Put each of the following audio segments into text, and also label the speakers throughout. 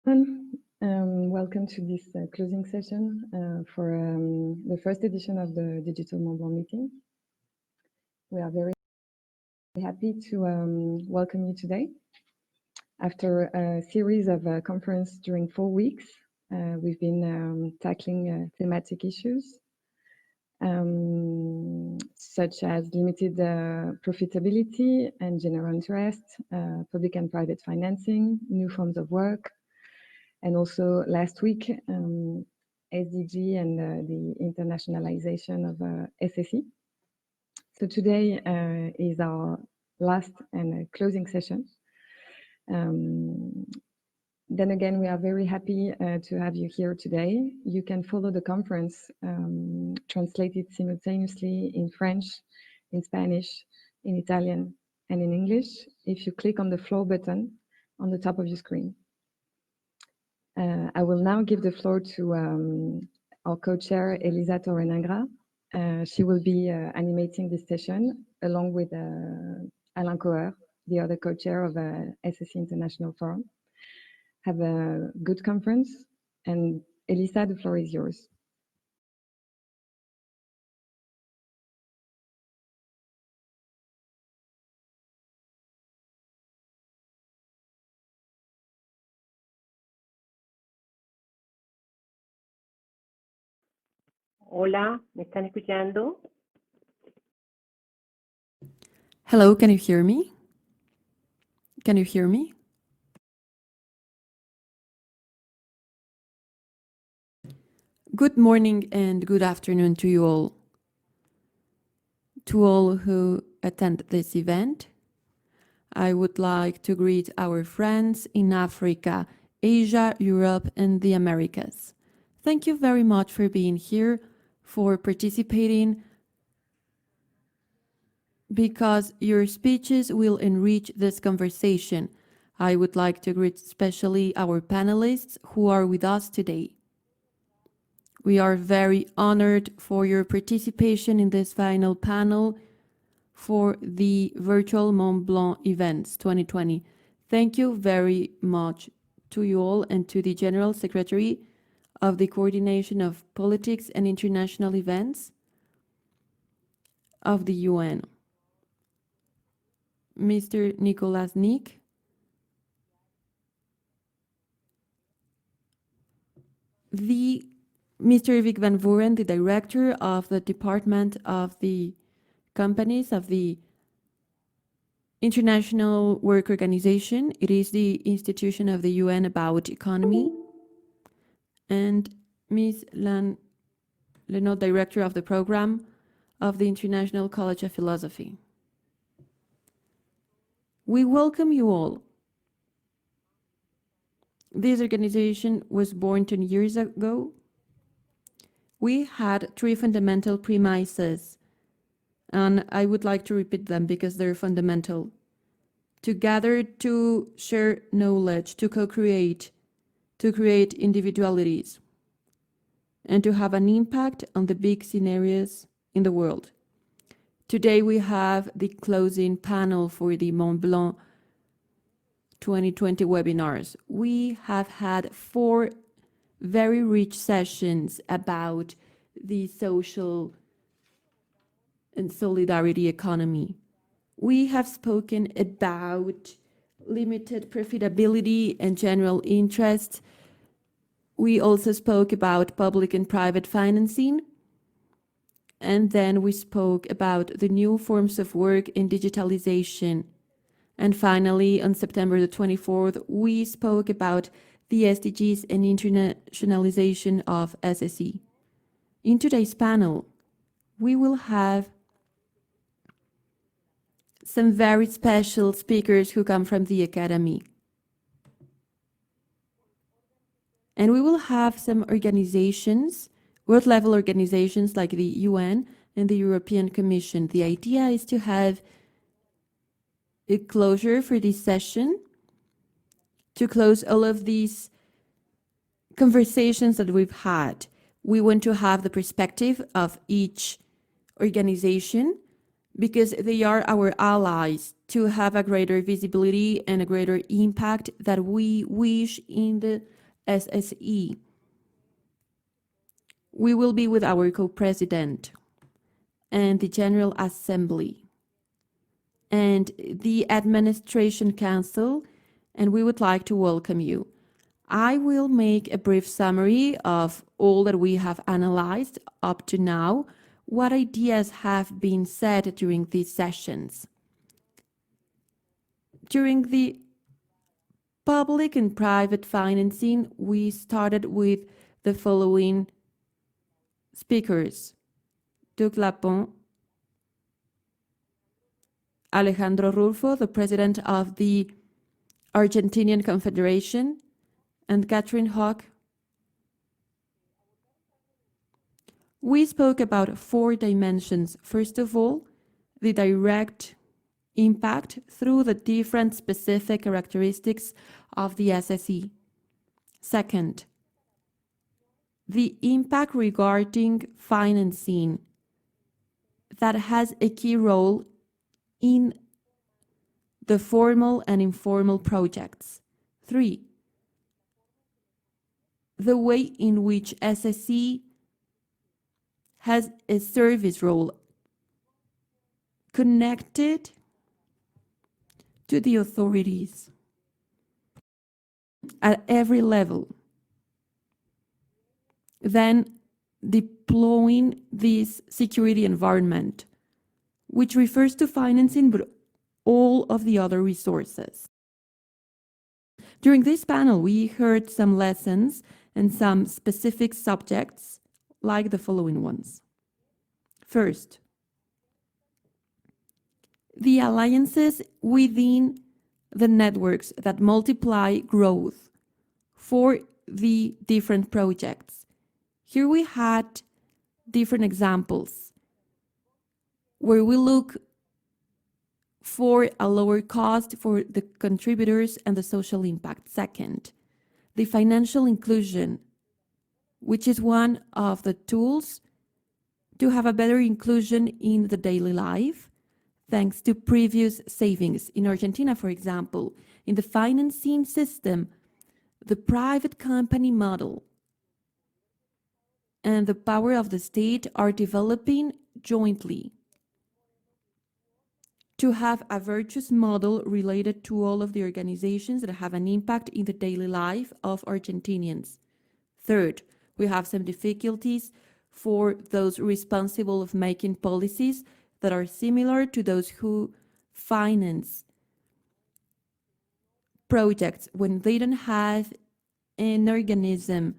Speaker 1: Welcome to this closing session for the first edition of the Digital Mont-Blanc meeting. We are very happy to welcome you today. After a series of conferences during 4 weeks, we've been tackling thematic issues such as limited profitability and general interest, public and private financing, new forms of work, and also last week, SDG and the internationalization of SSE. So today is our last and closing session. Then again, we are very happy to have you here today. You can follow the conference translated simultaneously in French, in Spanish, in Italian, and in English if you click on the floor button on the top of your screen. I will now give the floor to our co-chair, Elisa Torrenagra. She will be animating this session along with Alain Coher, the other co-chair of SSE International Forum. Have a good conference. And Elisa, the floor is yours.
Speaker 2: Hola, ¿me están escuchando?
Speaker 3: Hello, can you hear me? Can you hear me? Good morning and good afternoon to you all. To all who attend this event, I would like to greet our friends in Africa, Asia, Europe, and the Americas. Thank you very much for being here, for participating, because your speeches will enrich this conversation. I would like to greet especially our panelists who are with us today. We are very honored for your participation in this final panel for the virtual Mont-Blanc events 2020. Thank you very much to you all and to the General Secretary of the Coordination of Politics and International Events of the UN, Mr. Nicolas Nick, Mr. Vic Van Voren, the Director of the Department of the Companies of the International Work Organization. It is the institution of the UN about economy. And Ms. Lenot, Director of the Program of the International College of Philosophy. We welcome you all. This organization was born 10 years ago. We had 3 fundamental premises, and I would like to repeat them because they're fundamental. To gather, to share knowledge, to co-create, to create individualities, and to have an impact on the big scenarios in the world. Today we have the closing panel for the Mont-Blanc 2020 webinars. We have had 4 very rich sessions about the social and solidarity economy. We have spoken about limited profitability and general interest. We also spoke about public and private financing. And then we spoke about the new forms of work in digitalization. And finally, on September the 24th, we spoke about the SDGs and internationalization of SSE. In today's panel, we will have some very special speakers who come from the academy. And we will have some organizations, world-level organizations like the UN and the European Commission. The idea is to have a closure for this session, to close all of these conversations that we've had. We want to have the perspective of each organization because they are our allies to have a greater visibility and a greater impact that we wish in the SSE. We will be with our co-president and the General Assembly and the Administration Council, and we would like to welcome you. I will make a brief summary of all that we have analyzed up to now, what ideas have been said during these sessions. During the public and private financing, we started with the following speakers: Doug Lapon, Alejandro Rulfo, the president of the Argentinian Confederation, and Catherine Hawk. We spoke about 4 dimensions. First of all, the direct impact through the different specific characteristics of the SSE. Second, the impact regarding financing that has a key role in the formal and informal projects. 3, the way in which SSE has a service role connected to the authorities at every level. Then deploying this security environment, which refers to financing, but all of the other resources. During this panel, we heard some lessons and some specific subjects, like the following ones. First, the alliances within the networks that multiply growth for the different projects. Here we had different examples where we look for a lower cost for the contributors and the social impact. Second, the financial inclusion, which is one of the tools to have a better inclusion in the daily life, thanks to previous savings. In Argentina, for example, in the financing system, the private company model and the power of the state are developing jointly to have a virtuous model related to all of the organizations that have an impact in the daily life of Argentinians. Third, we have some difficulties for those responsible of making policies that are similar to those who finance projects when they don't have an organism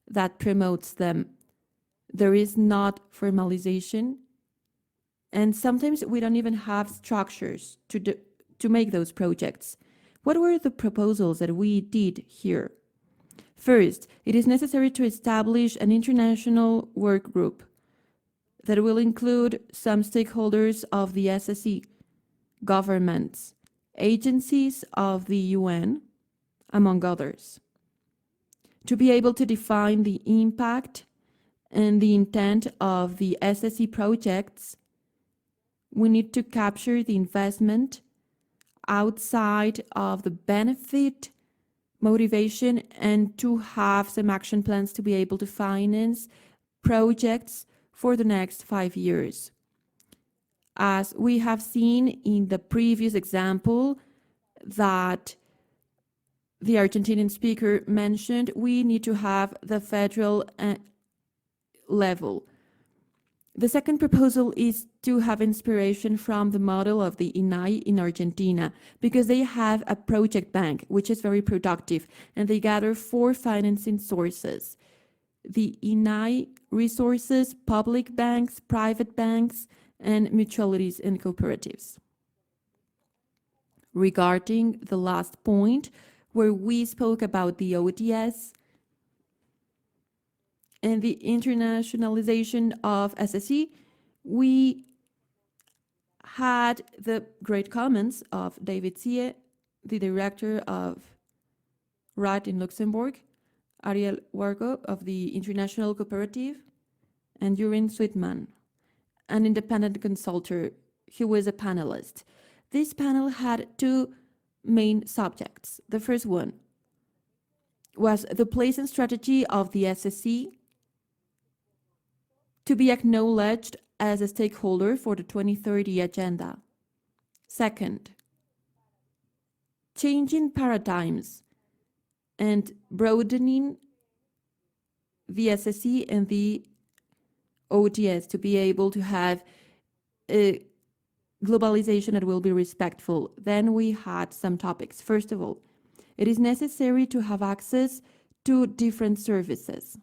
Speaker 3: that promotes them. There is not formalization, and sometimes we don't even have structures to make those projects. What were the proposals that we did here? First, it is necessary to establish an international work group that will include some stakeholders of the SSE, governments, agencies of the UN, among others, to be able to define the impact and the intent of the SSE projects. We need to capture the investment outside of the benefit motivation and to have some action plans to be able to finance projects for the next 5 years. As we have seen in the previous example that the Argentinian speaker mentioned, we need to have the federal level. The second proposal is to have inspiration from the model of the INAI in Argentina, because they have a project bank, which is very productive, and they gather 4 financing sources: the INAI resources, public banks, private banks, and mutualities and cooperatives. Regarding the last point, where we spoke about the ODS and the internationalization of SSE, we had the great comments of David Sie, the director of RAT in Luxembourg, Ariel Wargo of the International Cooperative, and Yurin Sweetman, an independent consultant who was a panelist. This panel had two main subjects. The first one was the place and strategy of the SSE to be acknowledged as a stakeholder for the 2030 agenda. Second, changing paradigms and broadening the SSE and the ODS to be able to have a globalization that will be respectful. Then we had some topics. First of all, it is necessary to have access to different services: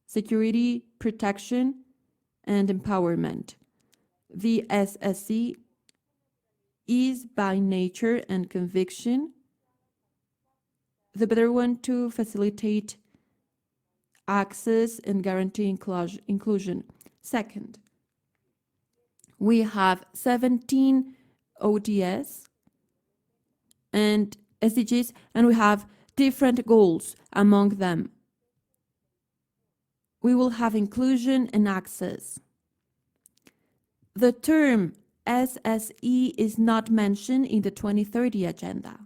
Speaker 3: security, protection, and empowerment. The SSE is by nature and conviction the better one to facilitate access and guarantee inclusion. Second, we have 17 ODS and SDGs, and we have different goals among them. We will have inclusion and access. The term SSE is not mentioned in the 2030 agenda.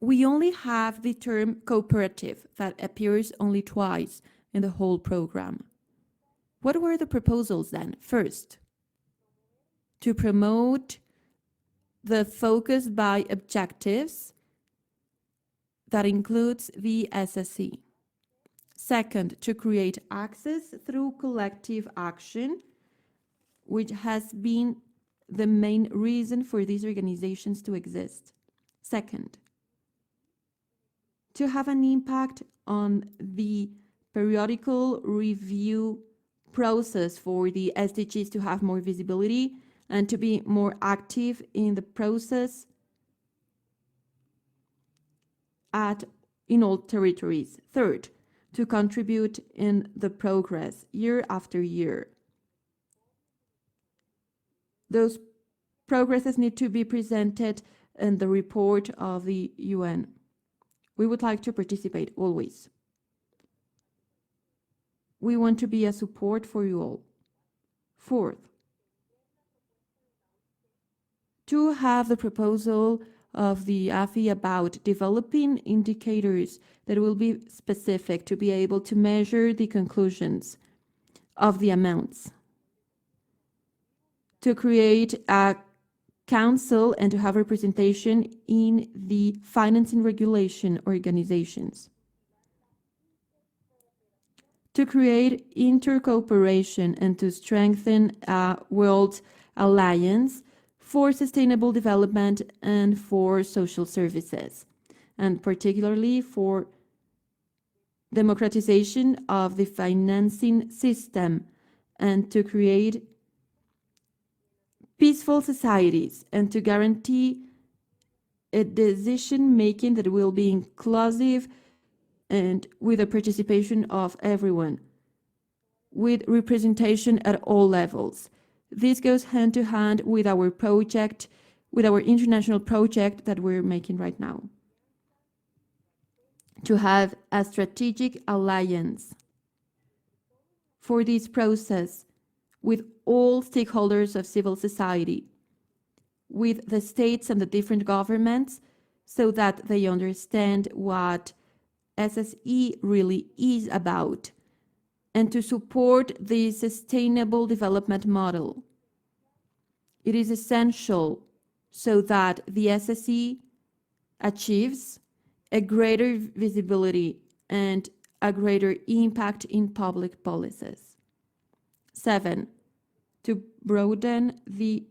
Speaker 3: We only have the term cooperative that appears only twice in the whole program. What were the proposals then? First, to promote the focus by objectives that includes the SSE. Second, to create access through collective action, which has been the main reason for these organizations to exist. Second, to have an impact on the periodical review process for the SDGs to have more visibility and to be more active in the process in all territories. Third, to contribute in the progress year after year. Those progresses need to be presented in the report of the UN. We would like to participate always. We want to be a support for you all. Fourth, to have the proposal of the AFI about developing indicators that will be specific to be able to measure the conclusions of the amounts. To create a council and to have representation in the financing regulation organizations. To create intercooperation and to strengthen a world alliance for sustainable development and for social services, and particularly for democratization of the financing system, and to create peaceful societies and to guarantee a decision-making that will be inclusive and with the participation of everyone, with representation at all levels. This goes hand to hand with our project, with our international project that we're making right now, to have a strategic alliance for this process with all stakeholders of civil society, with the states and the different governments, so that they understand what SSE really is about, and to support the sustainable development model. It is essential so that the SSE achieves a greater visibility and a greater impact in public policies. 7, to broaden the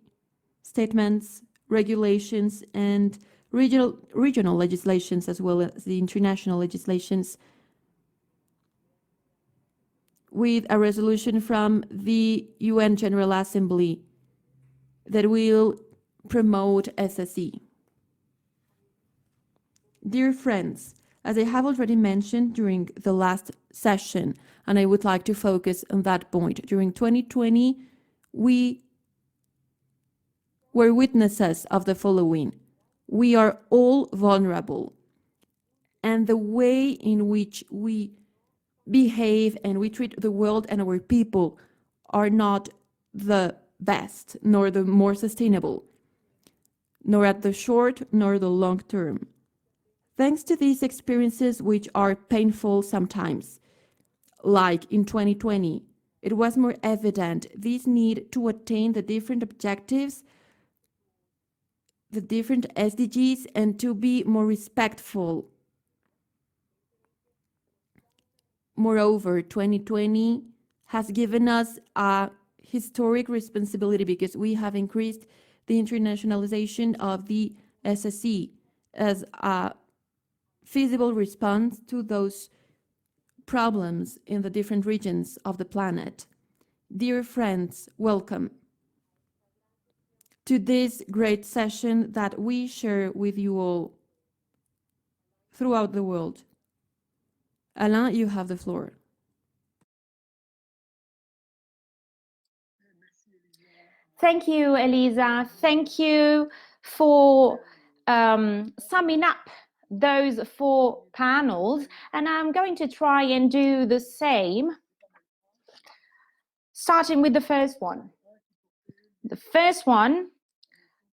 Speaker 3: statements, regulations, and regional legislations, as well as the international legislations, with a resolution from the UN General Assembly that will promote SSE. Dear friends, as I have already mentioned during the last session, and I would like to focus on that point, during 2020, we were witnesses of the following. We are all vulnerable, and the way in which we behave and we treat the world and our people are not the best, nor the more sustainable, nor at the short nor the long term. Thanks to these experiences, which are painful sometimes, like in 2020, it was more evident this need to attain the different objectives, the different SDGs, and to be more respectful. Moreover, 2020 has given us a historic responsibility because we have increased the internationalization of the SSE as a feasible response to those problems in the different regions of the planet. Dear friends, welcome to this great session that we share with you all throughout the world. Alain, you have the floor.
Speaker 4: Thank you, Elisa. Thank you for summing up those 4 panels. And I'm going to try and do the same, starting with the first one. The first one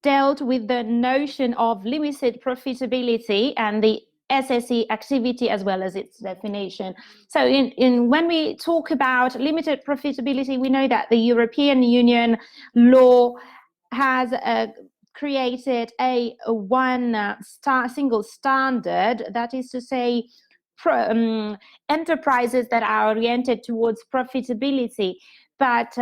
Speaker 4: dealt with the notion of limited profitability and the SSE activity as well as its definition. So when we talk about limited profitability, we know that the European Union law has created a single standard, that is to say, enterprises that are oriented towards profitability. But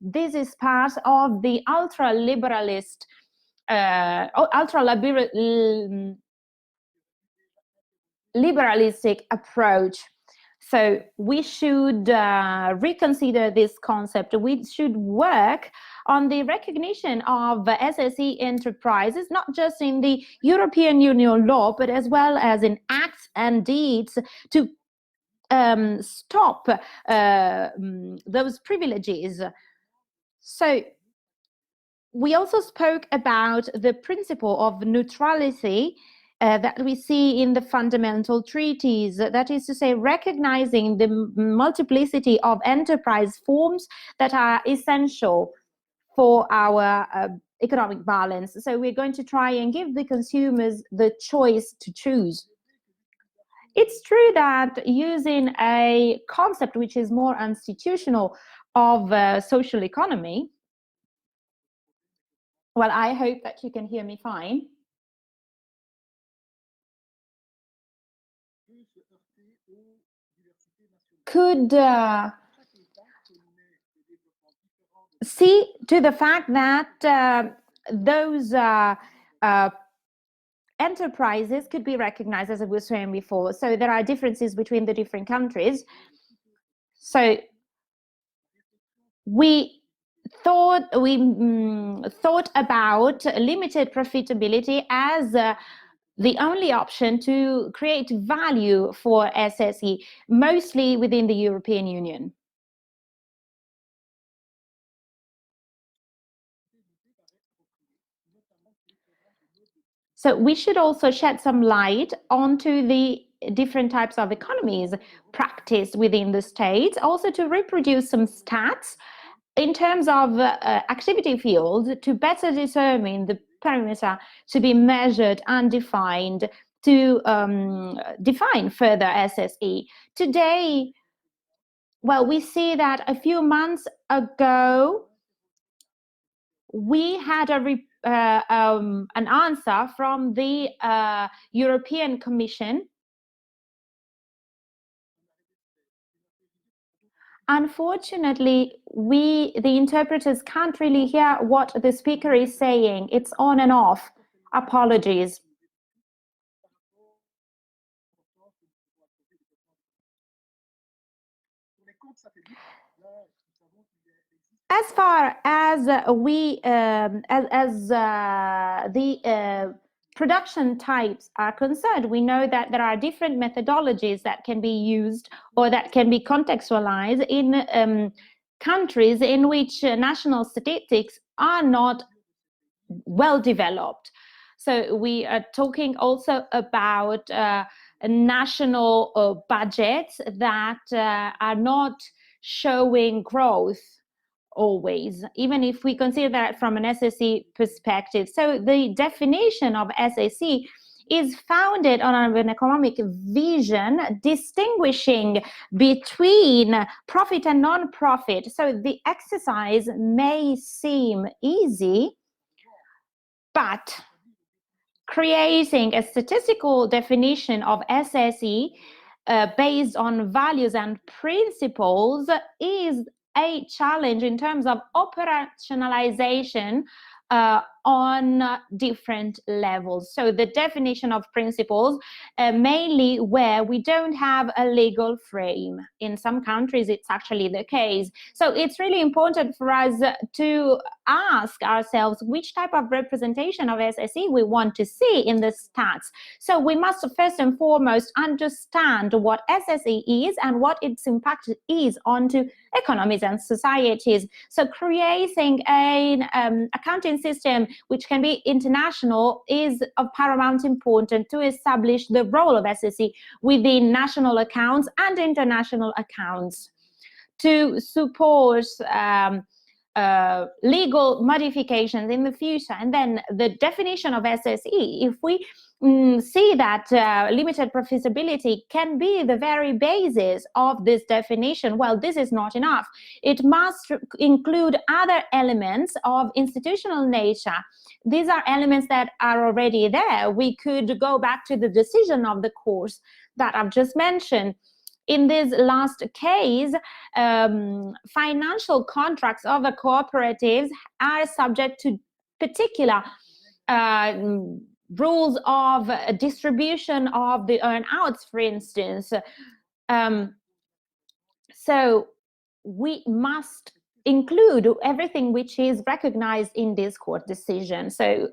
Speaker 4: this is part of the ultra-liberalistic approach. So we should reconsider this concept. We should work on the recognition of SSE enterprises, not just in the European Union law, but as well as in acts and deeds to stop those privileges. So we also spoke about the principle of neutrality that we see in the fundamental treaties, that is to say, recognizing the multiplicity of enterprise forms that are essential for our economic balance. So we're going to try and give the consumers the choice to choose. It's true that using a concept which is more institutional of social economy, well, I hope that you can hear me fine. Could see to the fact that those enterprises could be recognized, as I was saying before. So there are differences between the different countries. So we thought about limited profitability as the only option to create value for SSE, mostly within the European Union. So we should also shed some light onto the different types of economies practiced within the states, also to reproduce some stats in terms of activity fields to better determine the parameter to be measured and defined to define further SSE. Today, well, we see that a few months ago, we had an answer from the European Commission. Unfortunately, the interpreters can't really hear what the speaker is saying. It's on and off. Apologies. As far as the production types are concerned, we know that there are different methodologies that can be used or that can be contextualized in countries in which national statistics are not well developed. So we are talking also about national budgets that are not showing growth. always, even if we consider that from an SSE perspective. So the definition of SSE is founded on an economic vision distinguishing between profit and non-profit. So the exercise may seem easy, but creating a statistical definition of SSE based on values and principles is a challenge in terms of operationalization on different levels. So the definition of principles, mainly where we don't have a legal frame. In some countries, it's actually the case. So it's really important for us to ask ourselves which type of representation of SSE we want to see in the stats. So we must first and foremost understand what SSE is and what its impact is onto economies and societies. So creating an accounting system which can be international is of paramount importance to establish the role of SSE within national accounts and international accounts, to support legal modifications in the future. And then the definition of SSE, if we see that limited profitability can be the very basis of this definition, well, this is not enough. It must include other elements of institutional nature. These are elements that are already there. We could go back to the decision of the courts that I've just mentioned. In this last case, financial contracts of the cooperatives are subject to particular rules of distribution of the earn-outs, for instance. So we must include everything which is recognized in this court decision. So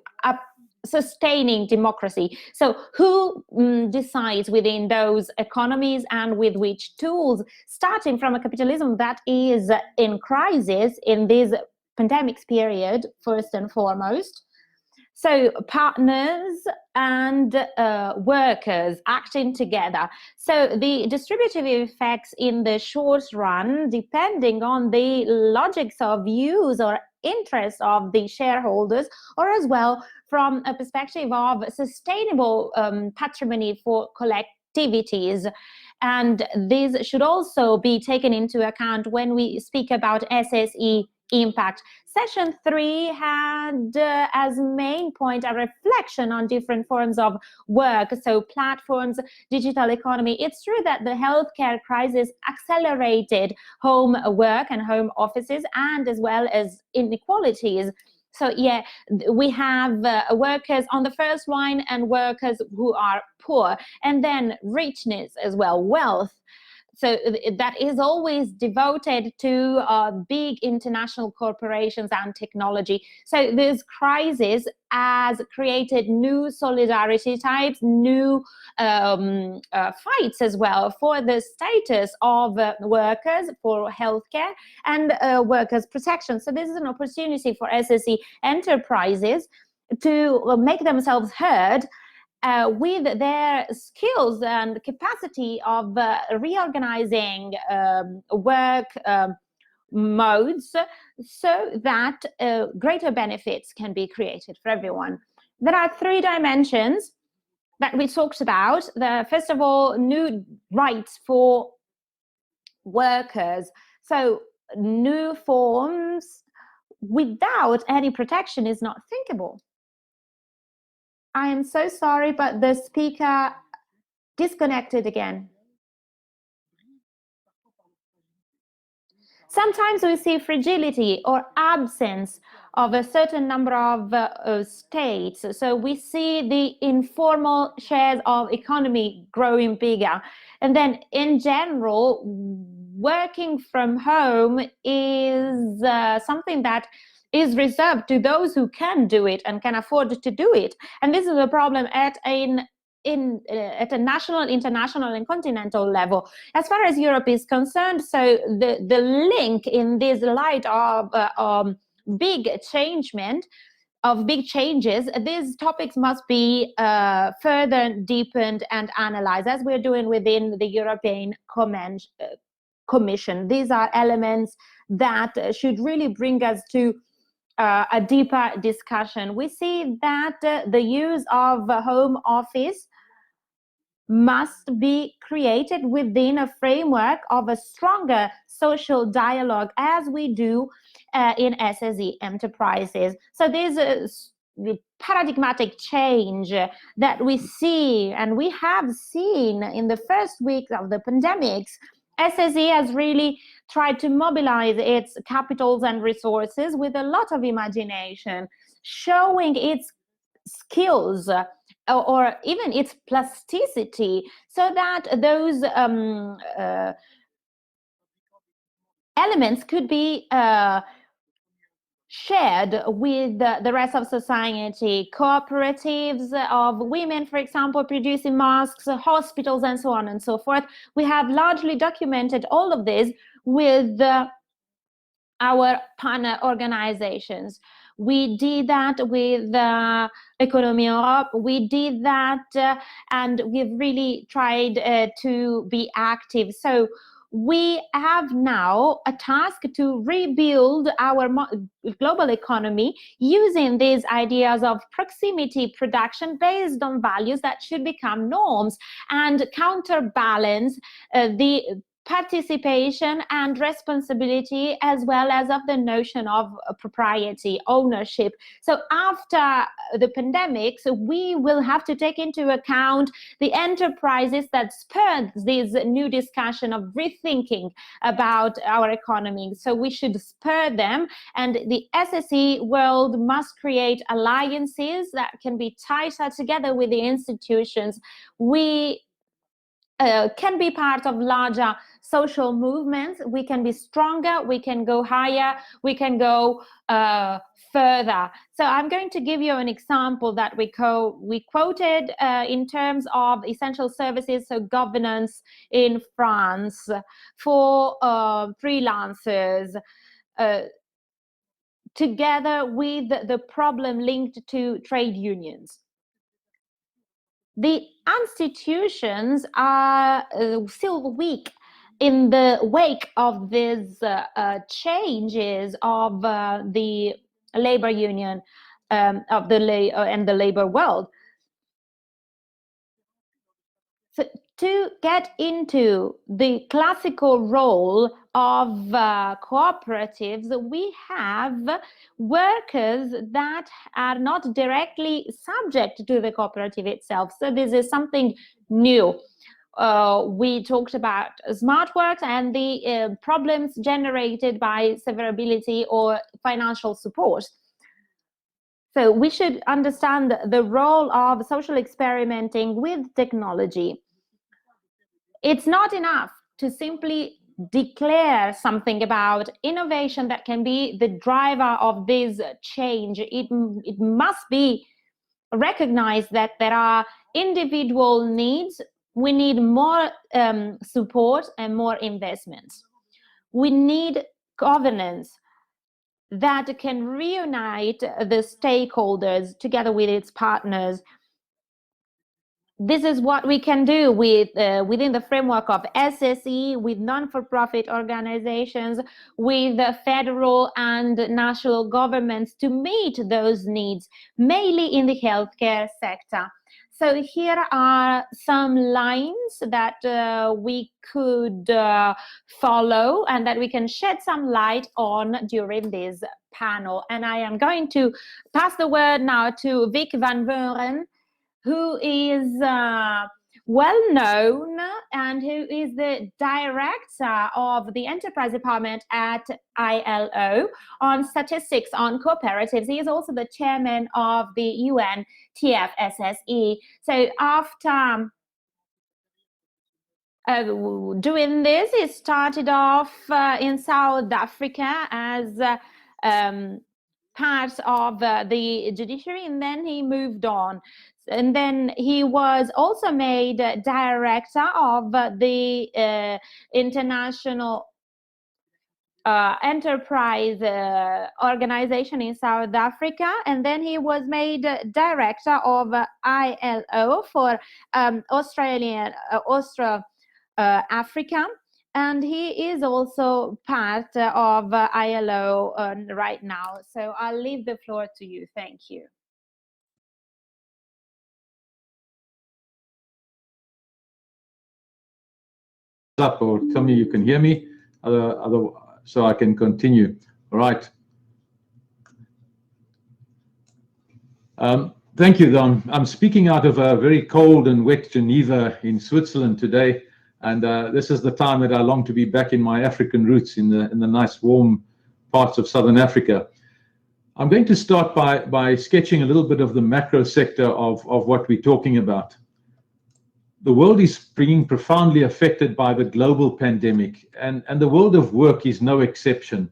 Speaker 4: sustaining democracy. So who decides within those economies and with which tools, starting from a capitalism that is in crisis in this pandemic period, first and foremost. So partners and workers acting together. So the distributive effects in the short run, depending on the logics of use or interest of the shareholders, or as well from a perspective of sustainable patrimony for collectivities. And this should also be taken into account when we speak about SSE impact. Session 3 had as main point a reflection on different forms of work, so platforms, digital economy. It's true that the healthcare crisis accelerated home work and home offices, and as well as inequalities. So yeah, we have workers on the first line and workers who are poor, and then richness as well, wealth. So that is always devoted to big international corporations and technology. So this crisis has created new solidarity types, new fights as well for the status of workers, for healthcare and workers' protection. So this is an opportunity for SSE enterprises to make themselves heard with their skills and capacity of reorganizing work modes, so that greater benefits can be created for everyone. There are 3 dimensions that we talked about. First of all, new rights for workers. So new forms without any protection is not thinkable. I am so sorry, but the speaker disconnected again. Sometimes we see fragility or absence of a certain number of states. So we see the informal shares of economy growing bigger. And then in general, working from home is something that is reserved to those who can do it and can afford to do it. And this is a problem at a national, international, and continental level. As far as Europe is concerned, so the link in this light of big changes, these topics must be further deepened and analyzed, as we're doing within the European Commission. These are elements that should really bring us to a deeper discussion. We see that the use of home office must be created within a framework of a stronger social dialogue, as we do in SSE enterprises. So there's a paradigmatic change that we see, and we have seen in the first weeks of the pandemics. SSE has really tried to mobilize its capitals and resources with a lot of imagination, showing its skills or even its plasticity, so that those elements could be shared with the rest of society. Cooperatives of women, for example, producing masks, hospitals, and so on and so forth. We have largely documented all of this with our partner organizations. We did that with Economy Europe. We did that and we've really tried to be active. So we have now a task to rebuild our global economy using these ideas of proximity production based on values that should become norms and counterbalance the participation and responsibility, as well as of the notion of propriety, ownership. So after the pandemic, we will have to take into account the enterprises that spurred this new discussion of rethinking about our economy. So we should spur them, and the SSE world must create alliances that can be tighter together with the institutions. We can be part of larger social movements. We can be stronger, we can go higher, we can go further. So I'm going to give you an example that we quoted in terms of essential services, so governance in France for freelancers, together with the problem linked to trade unions. The institutions are still weak in the wake of these changes of the labor union and the labor world. So to get into the classical role of cooperatives, we have workers that are not directly subject to the cooperative itself. So this is something new. We talked about smart works and the problems generated by severability or financial support. So we should understand the role of social experimenting with technology. It's not enough to simply declare something about innovation that can be the driver of this change. It must be recognized that there are individual needs. We need more support and more investments. We need governance that can reunite the stakeholders together with its partners. This is what we can do with within the framework of SSE, with non-for-profit organizations, with the federal and national governments to meet those needs, mainly in the healthcare sector. So here are some lines that we could follow and that we can shed some light on during this panel. And I am going to pass the word now to Vic van Vuren, who is well known and who is the director of the enterprise department at ILO on statistics on cooperatives. He is also the chairman of the UN TFSSE. So after doing this, he started off in South Africa as part of the judiciary, and then he moved on. And then he was also made director of the International Enterprise Organization in South Africa, and then he was made director of ILO for Africa, and he is also part of ILO right now. So I'll leave the floor to you. Thank you.
Speaker 5: Up, or tell me you can hear me, so I can continue. All right. Thank you. I'm speaking out of a very cold and wet Geneva in Switzerland today, and this is the time that I long to be back in my African roots in the nice warm parts of Southern Africa. I'm going to start by sketching a little bit of the macro sector of what we're talking about. The world is being profoundly affected by the global pandemic, and the world of work is no exception.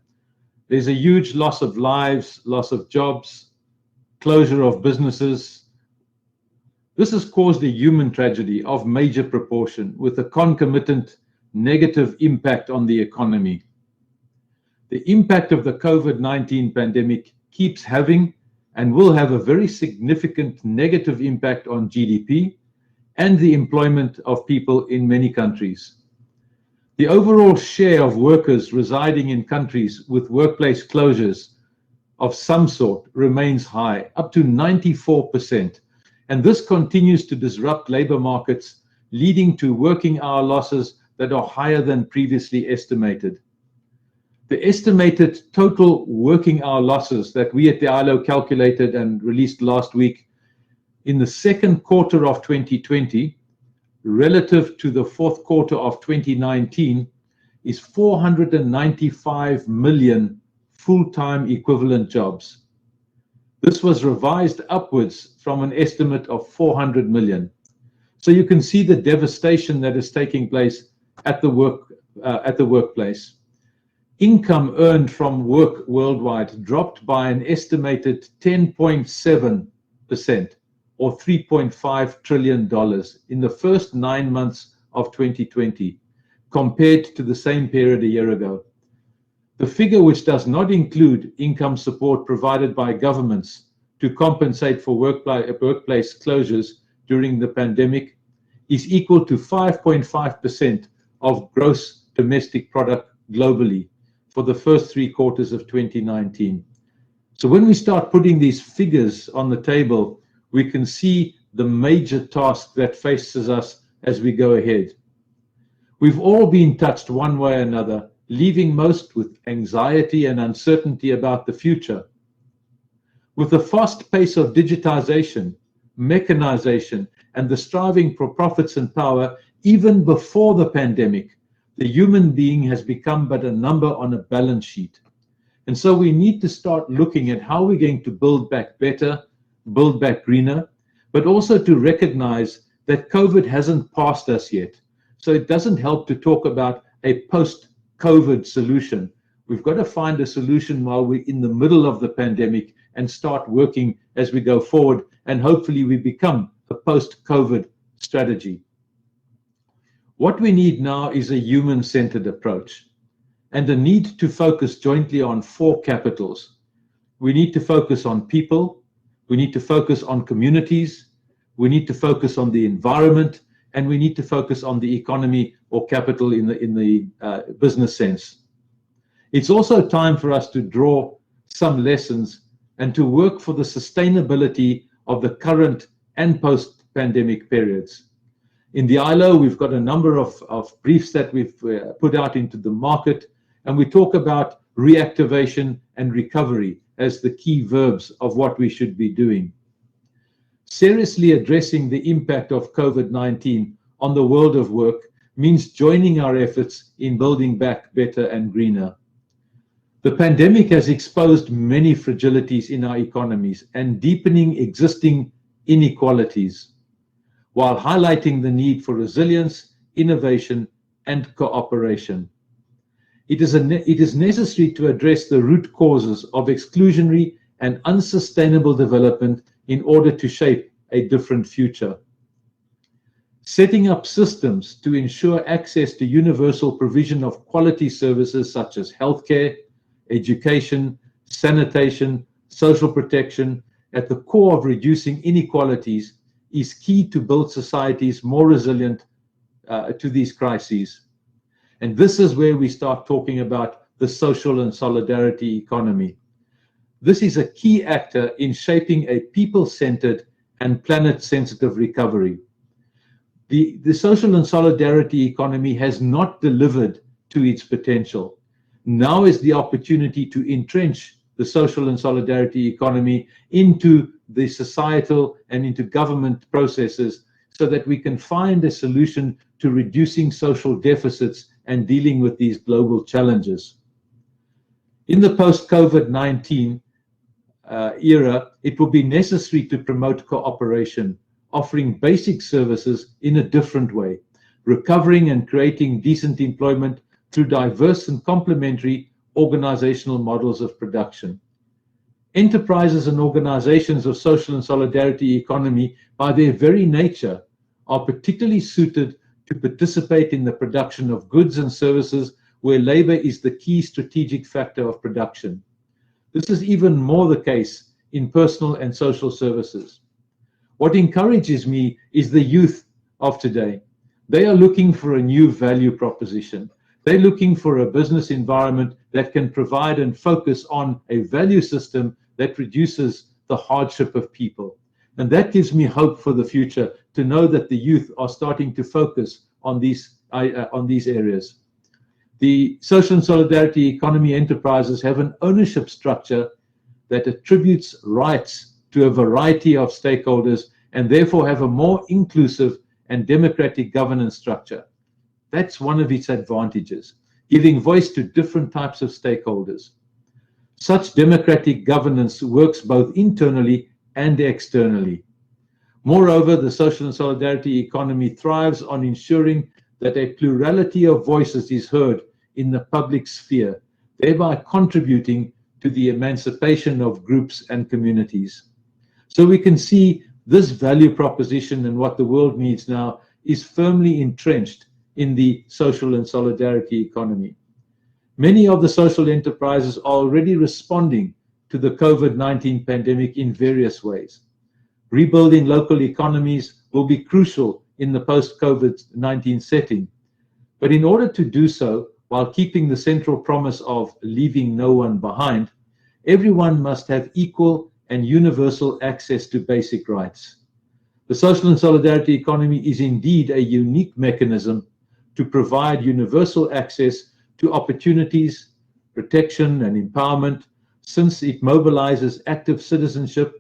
Speaker 5: There's a huge loss of lives, loss of jobs, closure of businesses. This has caused a human tragedy of major proportion with a concomitant negative impact on the economy. The impact of the COVID-19 pandemic keeps having and will have a very significant negative impact on GDP and the employment of people in many countries. The overall share of workers residing in countries with workplace closures of some sort remains high, up to 94%, and this continues to disrupt labor markets, leading to working hour losses that are higher than previously estimated. The estimated total working hour losses that we at the ILO calculated and released last week in the second quarter of 2020 relative to the fourth quarter of 2019 is 495 million full-time equivalent jobs. This was revised upwards from an estimate of 400 million. So you can see the devastation that is taking place at the workplace. Income earned from work worldwide dropped by an estimated 10.7%. or $3.5 trillion in the first 9 months of 2020, compared to the same period a year ago. The figure, which does not include income support provided by governments to compensate for workplace closures during the pandemic, is equal to 5.5% of gross domestic product globally for the first 3 quarters of 2019. So when we start putting these figures on the table, we can see the major task that faces us as we go ahead. We've all been touched one way or another, leaving most with anxiety and uncertainty about the future. With the fast pace of digitization, mechanization, and the striving for profits and power, even before the pandemic, the human being has become but a number on a balance sheet. And so we need to start looking at how we're going to build back better, build back greener, but also to recognize that COVID hasn't passed us yet. So it doesn't help to talk about a post-COVID solution. We've got to find a solution while we're in the middle of the pandemic and start working as we go forward, and hopefully we become a post-COVID strategy. What we need now is a human-centered approach and the need to focus jointly on 4 capitals. We need to focus on people, we need to focus on communities, we need to focus on the environment, and we need to focus on the economy or capital in the business sense. It's also time for us to draw some lessons and to work for the sustainability of the current and post-pandemic periods. In the ILO, we've got a number of briefs that we've put out into the market, and we talk about reactivation and recovery as the key verbs of what we should be doing. Seriously addressing the impact of COVID-19 on the world of work means joining our efforts in building back better and greener. The pandemic has exposed many fragilities in our economies and deepening existing inequalities, while highlighting the need for resilience, innovation, and cooperation. It is necessary to address the root causes of exclusionary and unsustainable development in order to shape a different future. Setting up systems to ensure access to universal provision of quality services such as healthcare, education, sanitation, social protection at the core of reducing inequalities is key to build societies more resilient to these crises. And this is where we start talking about the social and solidarity economy. This is a key actor in shaping a people-centered and planet-sensitive recovery. The social and solidarity economy has not delivered to its potential. Now is the opportunity to entrench the social and solidarity economy into the societal and into government processes so that we can find a solution to reducing social deficits and dealing with these global challenges. In the post-COVID-19 era, it will be necessary to promote cooperation, offering basic services in a different way, recovering and creating decent employment through diverse and complementary organizational models of production. Enterprises and organizations of social and solidarity economy, by their very nature, are particularly suited to participate in the production of goods and services where labor is the key strategic factor of production. This is even more the case in personal and social services. What encourages me is the youth of today. They are looking for a new value proposition. They're looking for a business environment that can provide and focus on a value system that reduces the hardship of people. And that gives me hope for the future, to know that the youth are starting to focus on these areas. The social and solidarity economy enterprises have an ownership structure that attributes rights to a variety of stakeholders and therefore have a more inclusive and democratic governance structure. That's one of its advantages, giving voice to different types of stakeholders. Such democratic governance works both internally and externally. Moreover, the social and solidarity economy thrives on ensuring that a plurality of voices is heard in the public sphere, thereby contributing to the emancipation of groups and communities. So we can see this value proposition and what the world needs now is firmly entrenched in the social and solidarity economy. Many of the social enterprises are already responding to the COVID-19 pandemic in various ways. Rebuilding local economies will be crucial in the post-COVID-19 setting. But in order to do so, while keeping the central promise of leaving no one behind, everyone must have equal and universal access to basic rights. The social and solidarity economy is indeed a unique mechanism to provide universal access to opportunities, protection, and empowerment, since it mobilizes active citizenship,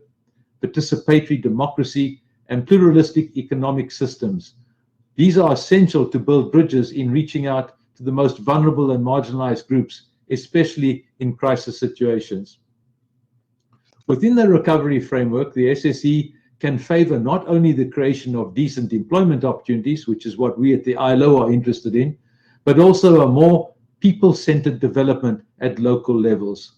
Speaker 5: participatory democracy, and pluralistic economic systems. These are essential to build bridges in reaching out to the most vulnerable and marginalized groups, especially in crisis situations. Within the recovery framework, the SSE can favor not only the creation of decent employment opportunities, which is what we at the ILO are interested in, but also a more people-centered development at local levels.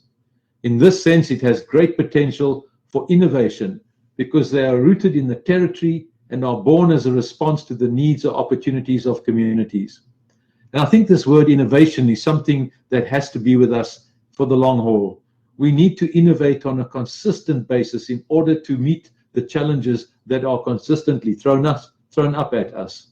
Speaker 5: In this sense, it has great potential for innovation because they are rooted in the territory and are born as a response to the needs or opportunities of communities. And I think this word innovation is something that has to be with us for the long haul. We need to innovate on a consistent basis in order to meet the challenges that are consistently thrown up at us.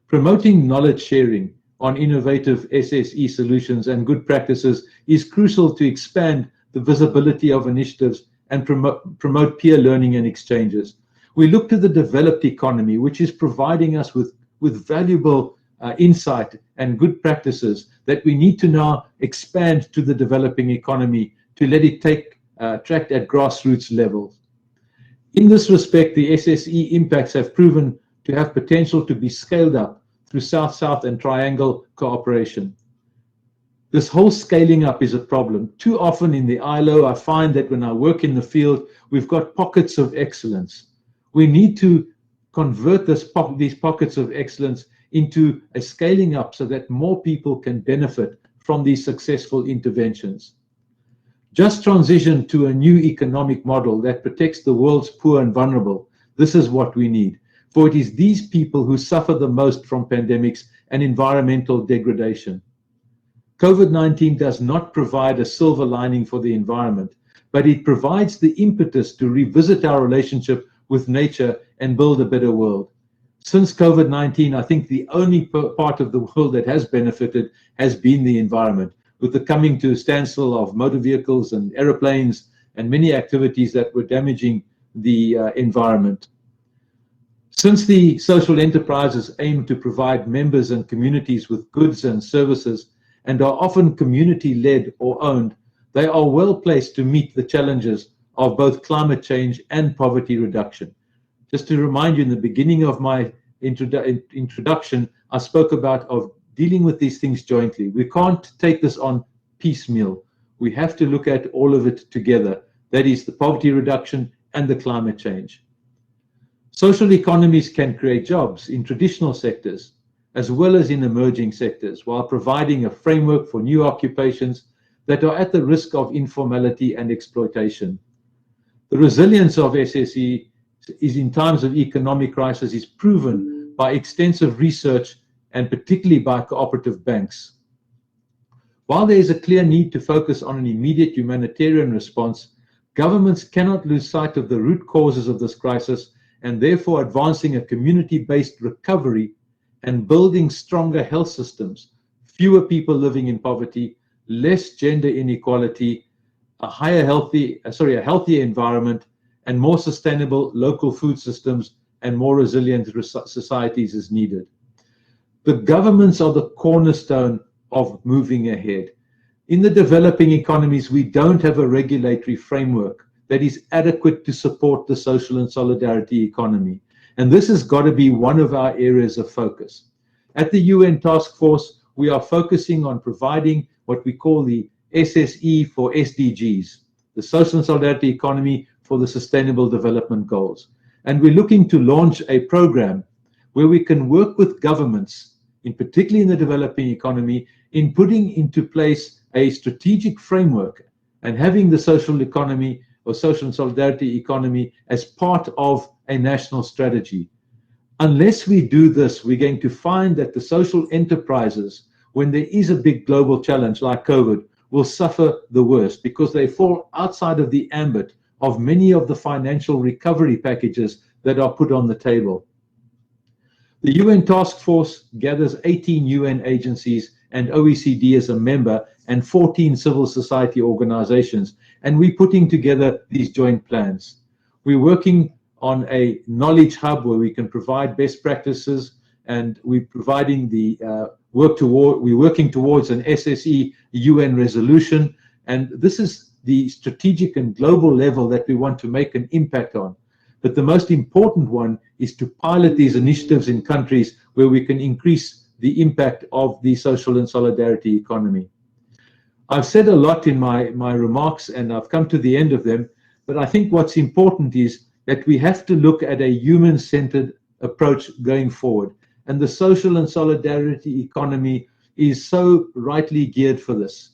Speaker 5: Promoting knowledge sharing on innovative SSE solutions and good practices is crucial to expand the visibility of initiatives and promote peer learning and exchanges. We look to the developed economy, which is providing us with valuable insight and good practices that we need to now expand to the developing economy to let it take track at grassroots levels. In this respect, the SSE impacts have proven to have potential to be scaled up through South-South and Triangle cooperation. This whole scaling up is a problem. Too often in the ILO, I find that when I work in the field, we've got pockets of excellence. We need to convert these pockets of excellence into a scaling up so that more people can benefit from these successful interventions. Just transition to a new economic model that protects the world's poor and vulnerable. This is what we need, for it is these people who suffer the most from pandemics and environmental degradation. COVID-19 does not provide a silver lining for the environment, but it provides the impetus to revisit our relationship with nature and build a better world. Since COVID-19, I think the only part of the world that has benefited has been the environment, with the coming to a standstill of motor vehicles and aeroplanes and many activities that were damaging the environment. Since the social enterprises aim to provide members and communities with goods and services and are often community-led or owned, they are well placed to meet the challenges of both climate change and poverty reduction. Just to remind you, in the beginning of my introduction, I spoke about dealing with these things jointly. We can't take this on piecemeal. We have to look at all of it together. That is the poverty reduction and the climate change. Social economies can create jobs in traditional sectors as well as in emerging sectors, while providing a framework for new occupations that are at the risk of informality and exploitation. The resilience of SSE is in times of economic crisis is proven by extensive research and particularly by cooperative banks. While there is a clear need to focus on an immediate humanitarian response, governments cannot lose sight of the root causes of this crisis, and therefore advancing a community-based recovery and building stronger health systems, fewer people living in poverty, less gender inequality, a healthier environment, and more sustainable local food systems and more resilient societies is needed. The governments are the cornerstone of moving ahead. In the developing economies, we don't have a regulatory framework that is adequate to support the social and solidarity economy. And this has got to be one of our areas of focus. At the UN Task Force, we are focusing on providing what we call the SSE for SDGs, the social and solidarity economy for the Sustainable Development Goals. And we're looking to launch a program where we can work with governments, particularly in the developing economy, in putting into place a strategic framework and having the social economy or social and solidarity economy as part of a national strategy. Unless we do this, we're going to find that the social enterprises, when there is a big global challenge like COVID, will suffer the worst because they fall outside of the ambit of many of the financial recovery packages that are put on the table. The UN Task Force gathers 18 UN agencies and OECD as a member and 14 civil society organizations, and we're putting together these joint plans. We're working on a knowledge hub where we can provide best practices, and we're providing the we're working towards an SSE UN resolution, and this is the strategic and global level that we want to make an impact on. But the most important one is to pilot these initiatives in countries where we can increase the impact of the social and solidarity economy. I've said a lot in my remarks, and I've come to the end of them, but I think what's important is that we have to look at a human-centered approach going forward. And the social and solidarity economy is so rightly geared for this.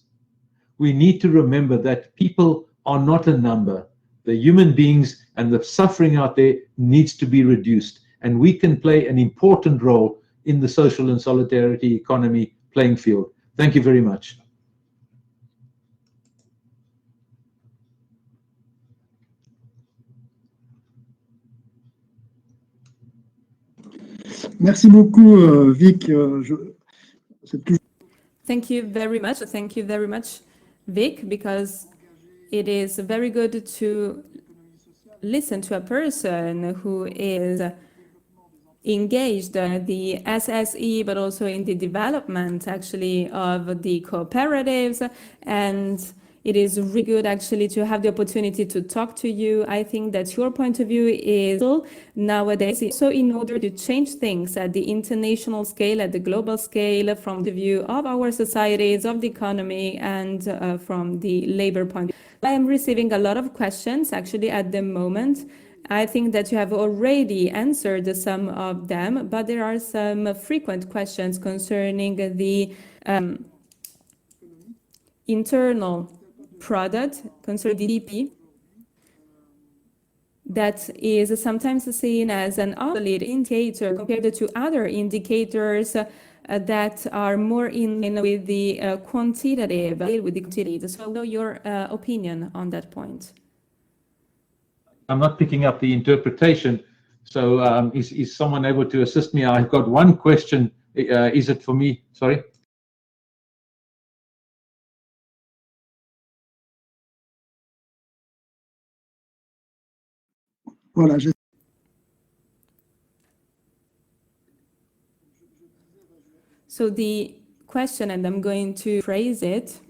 Speaker 5: We need to remember that people are not a number. They're human beings, and the suffering out there needs to be reduced. And we can play an important role in the social and solidarity economy playing field. Thank you very much.
Speaker 6: Merci beaucoup, Vic.
Speaker 3: Thank you very much. Thank you very much, Vic, because it is very good to listen to a person who is engaged in the SSE, but also in the development actually of the cooperatives. And it is really good actually to have the opportunity to talk to you. I think that your point of view is nowadays, so in order to change things at the international scale, at the global scale, from the view of our societies, of the economy, and from the labor point of view. I am receiving a lot of questions actually at the moment. I think that you have already answered some of them, but there are some frequent questions concerning the internal product, concerning GDP, that is sometimes seen as an obsolete indicator compared to other indicators that are more in line with the quantitative, with the quantitative. So I know your opinion on that point.
Speaker 5: I'm not picking up the interpretation, So is someone able to assist me? I've got one question. Is it for me? Sorry.
Speaker 6: Voilà,
Speaker 3: So the question, and I'm going to phrase it,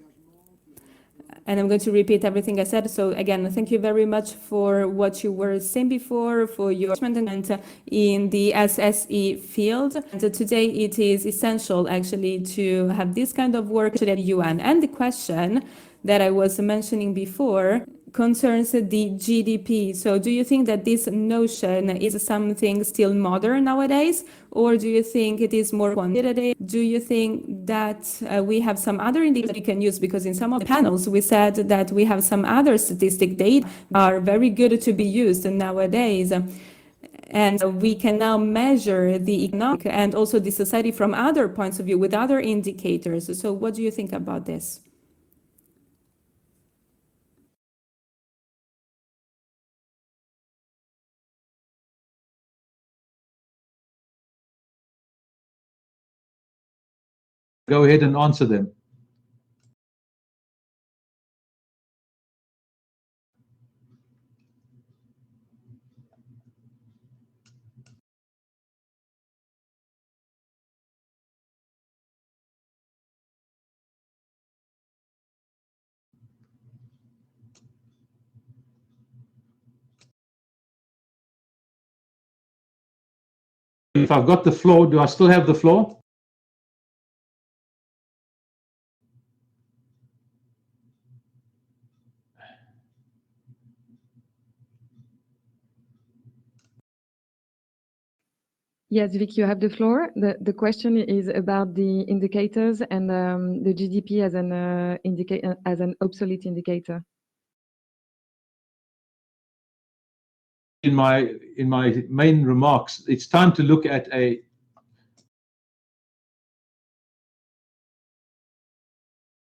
Speaker 3: and I'm going to repeat everything I said. So again, thank you very much for what you were saying before, for your engagement in the SSE field. And today it is essential actually to have this kind of work at the UN. And the question that I was mentioning before concerns the GDP. So do you think that this notion is something still modern nowadays, or do you think it is more quantitative? Do you think that we have some other indicators we can use? Because in some of the panels we said that we have some other statistic data are very good to be used nowadays. And we can now measure the economic and also the society from other points of view with other indicators. So what do you think about this?
Speaker 5: Go ahead and answer them. If I've got the floor, do I still have the floor?
Speaker 1: Yes, Vic, you have the floor. The question is about the indicators and the GDP as an obsolete indicator.
Speaker 5: In my main remarks, it's time to look at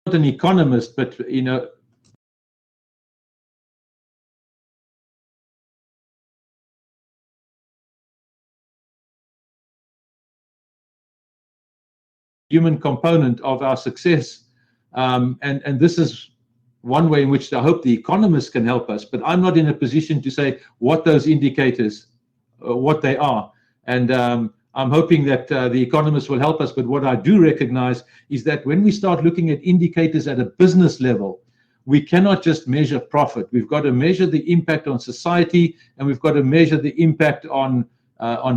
Speaker 5: not an economist, but human component of our success, and this is one way in which I hope the economists can help us. But I'm not in a position to say what those indicators, what they are, and I'm hoping that the economists will help us. But what I do recognize is that when we start looking at indicators at a business level, we cannot just measure profit. We've got to measure the impact on society, and we've got to measure the impact on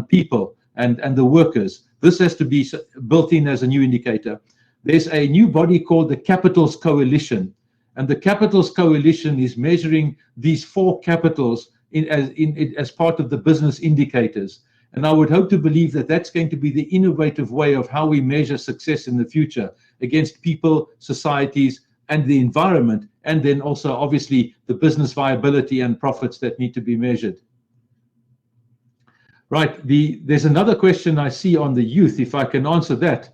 Speaker 5: people and the workers. This has to be built in as a new indicator. There's a new body called the Capitals Coalition, and the Capitals Coalition is measuring these 4 capitals as part of the business indicators. And I would hope to believe that that's going to be the innovative way of how we measure success in the future against people, societies, and the environment, and then also obviously the business viability and profits that need to be measured. Right, there's another question I see on the youth, if I can answer that.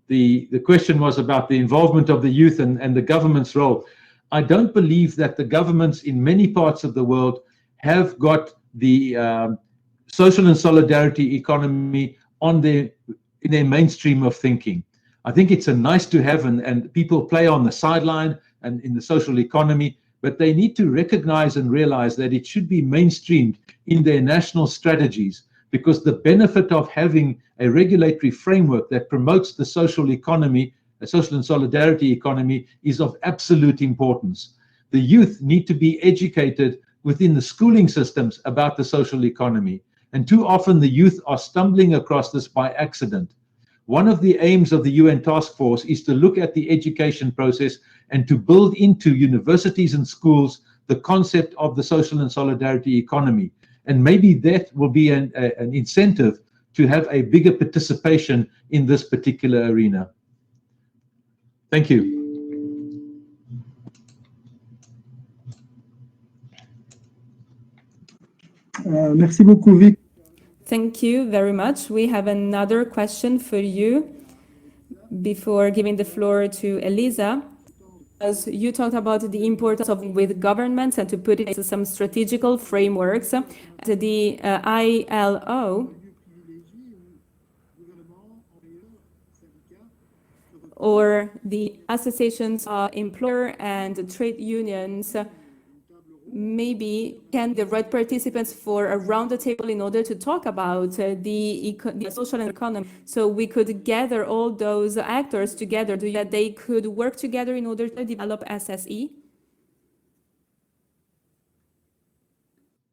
Speaker 5: The question was about the involvement of the youth and the government's role. I don't believe that the governments in many parts of the world have got the social and solidarity economy in their mainstream of thinking. I think it's a nice to have, and people play on the sideline and in the social economy, but they need to recognize and realize that it should be mainstreamed in their national strategies, because the benefit of having a regulatory framework that promotes the social economy, a social and solidarity economy, is of absolute importance. The youth need to be educated within the schooling systems about the social economy, and too often the youth are stumbling across this by accident. One of the aims of the UN task force is to look at the education process and to build into universities and schools the concept of the social and solidarity economy. And maybe that will be an incentive to have a bigger participation in this particular arena. Thank you.
Speaker 6: Merci beaucoup, Vic.
Speaker 3: Thank you very much. We have another question for you before giving the floor to Elisa. As you talked about the importance of with governments and to put it into some strategical frameworks. The ILO or the associations of employer and trade unions maybe can the right participants for around the table in order to talk about the social and economy. So we could gather all those actors together so that they could work together in order to develop SSE.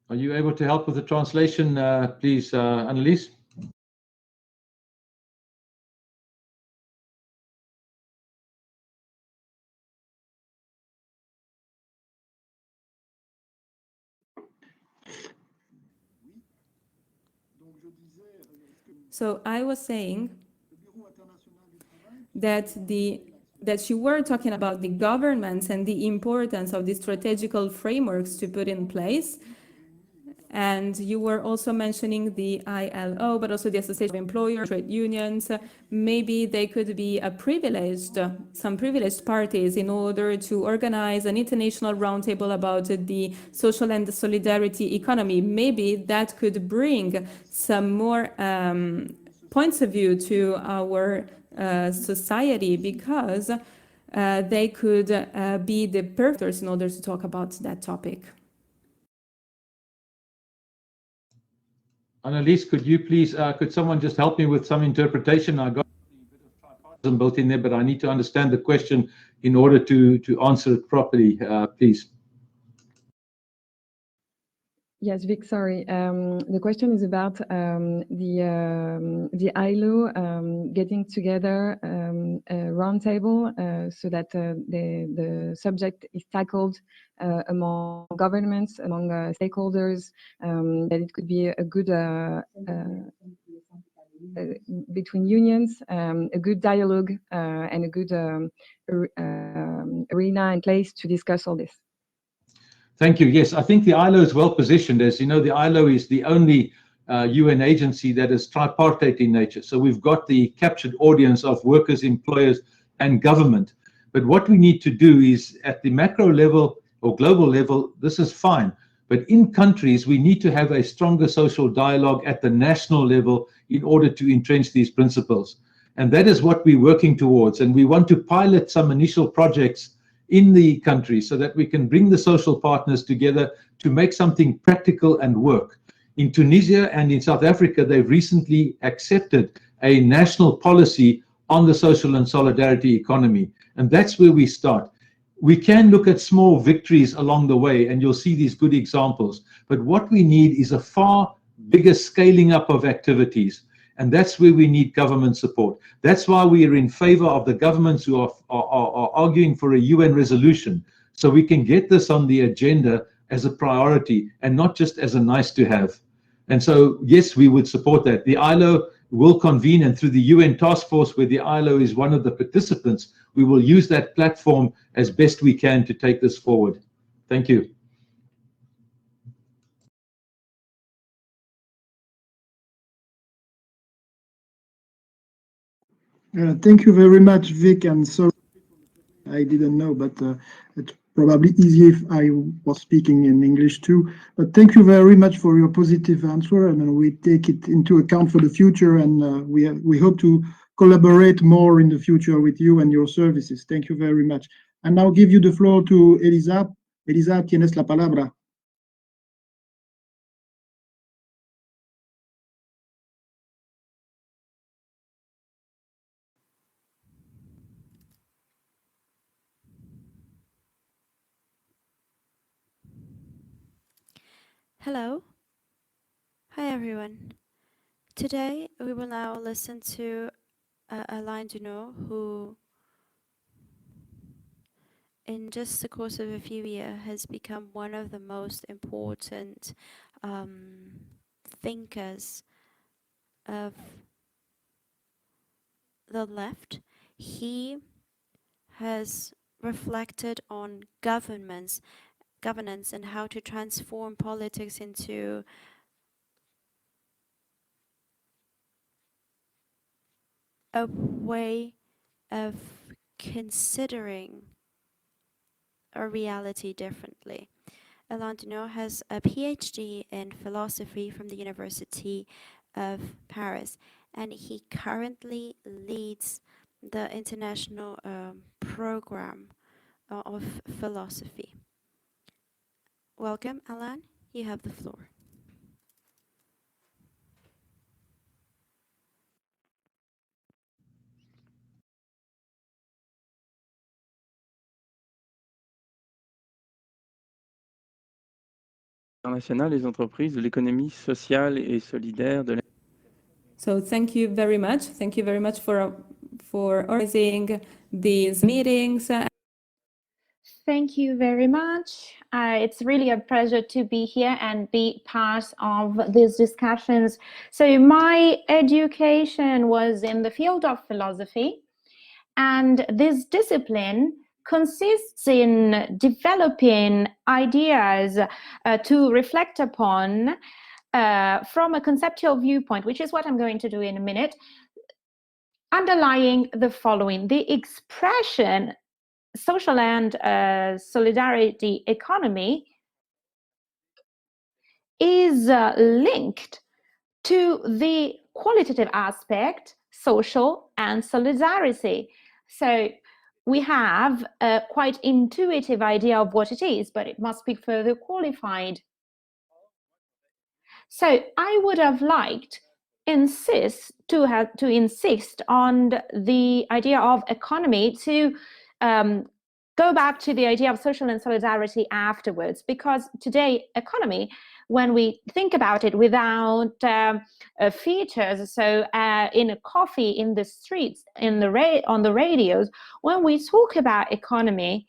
Speaker 5: Are you able to help with the translation, please, Annelies?
Speaker 3: So I was saying that you were talking about the governments and the importance of the strategical frameworks to put in place. And you were also mentioning the ILO, but also the Association of Employers, Trade Unions. Maybe they could be some privileged parties in order to organize an international roundtable about the social and solidarity economy. Maybe that could bring some more points of view to our society, because they could be the perfecters in order to talk about that topic.
Speaker 5: Annelies, could you please, could someone just help me with some interpretation? I got a bit of tripartism built in there, but I need to understand the question in order to answer it properly, please.
Speaker 1: Yes, Vic, sorry. The question is about the ILO getting together a roundtable so that the subject is tackled among governments, among stakeholders, that it could be a good between unions, a good dialogue and a good arena and place to discuss all this.
Speaker 5: Thank you. Yes, I think the ILO is well positioned. As you know, the ILO is the only UN agency that is tripartite in nature. So we've got the captured audience of workers, employers, and government. But what we need to do is at the macro level or global level, this is fine. But in countries, we need to have a stronger social dialogue at the national level in order to entrench these principles. And that is what we're working towards. And we want to pilot some initial projects in the country so that we can bring the social partners together to make something practical and work. In Tunisia and in South Africa, they've recently accepted a national policy on the social and solidarity economy. And that's where we start. We can look at small victories along the way, and you'll see these good examples. But what we need is a far bigger scaling up of activities. And that's where we need government support. That's why we are in favor of the governments who are arguing for a UN resolution, so we can get this on the agenda as a priority and not just as a nice to have. And so, yes, we would support that. The ILO will convene, and through the UN task force, where the ILO is one of the participants, we will use that platform as best we can to take this forward. Thank you.
Speaker 6: Thank you very much, Vic, and sorry I didn't know, but it's probably easy if I was speaking in English too. But thank you very much for your positive answer, and we take it into account for the future, and we hope to collaborate more in the future with you and your services. Thank you very much. And now give you the floor to Elisa. Elisa, tienes la palabra.
Speaker 7: Hello. Hi, everyone. Today, we will now listen to Alain Dunot, who, in just the course of a few years, has become one of the most important thinkers of the left. He has reflected on governance and how to transform politics into a way of considering our reality differently. Alain Dunot has a PhD in philosophy from the University of Paris, and he currently leads the international program of philosophy. Welcome, Alain. You have the floor.
Speaker 8: Internationale, les entreprises, de l'économie sociale et solidaire de
Speaker 3: So thank you very much. Thank you very much for organizing these meetings.
Speaker 4: Thank you very much. It's really a pleasure to be here and be part of these discussions. So my education was in the field of philosophy, and this discipline consists in developing ideas to reflect upon from a conceptual viewpoint, which is what I'm going to do in a minute, underlying the following: the expression social and solidarity economy is linked to the qualitative aspect, social and solidarity. So we have a quite intuitive idea of what it is, but it must be further qualified. So I would have liked to insist on the idea of economy, to go back to the idea of social and solidarity afterwards, because today economy, when we think about it without features, so in a coffee, in the streets, on the radios, when we talk about economy,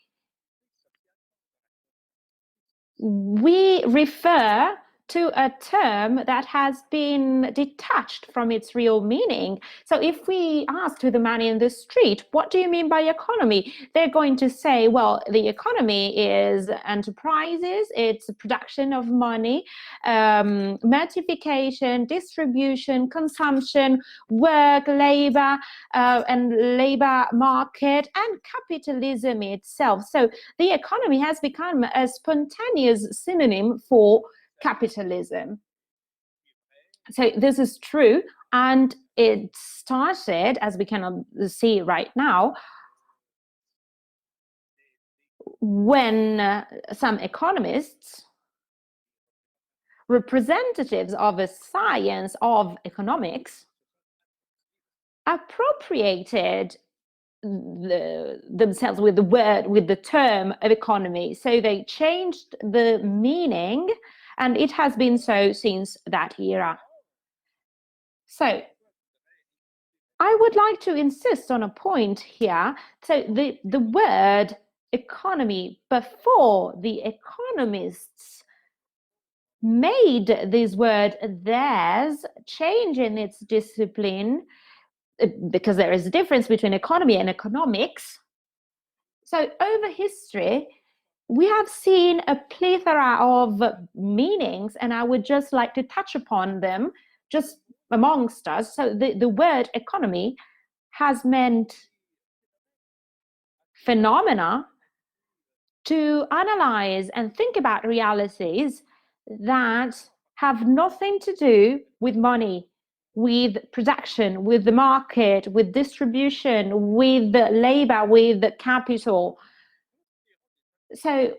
Speaker 4: we refer to a term that has been detached from its real meaning. So if we ask to the man in the street, what do you mean by economy? They're going to say, well, the economy is enterprises, it's production of money, multiplication, distribution, consumption, work, labor, and labor market, and capitalism itself. So the economy has become a spontaneous synonym for capitalism. So this is true, and it started, as we can see right now, when some economists, representatives of a science of economics, appropriated themselves with the term of economy. So they changed the meaning, and it has been so since that era. So I would like to insist on a point here. So the word economy, before the economists made this word theirs, changing its discipline, because there is a difference between economy and economics. So over history, we have seen a plethora of meanings, and I would just like to touch upon them just amongst us. So the word economy has meant phenomena to analyze and think about realities that have nothing to do with money, with production, with the market, with distribution, with labor, with capital. So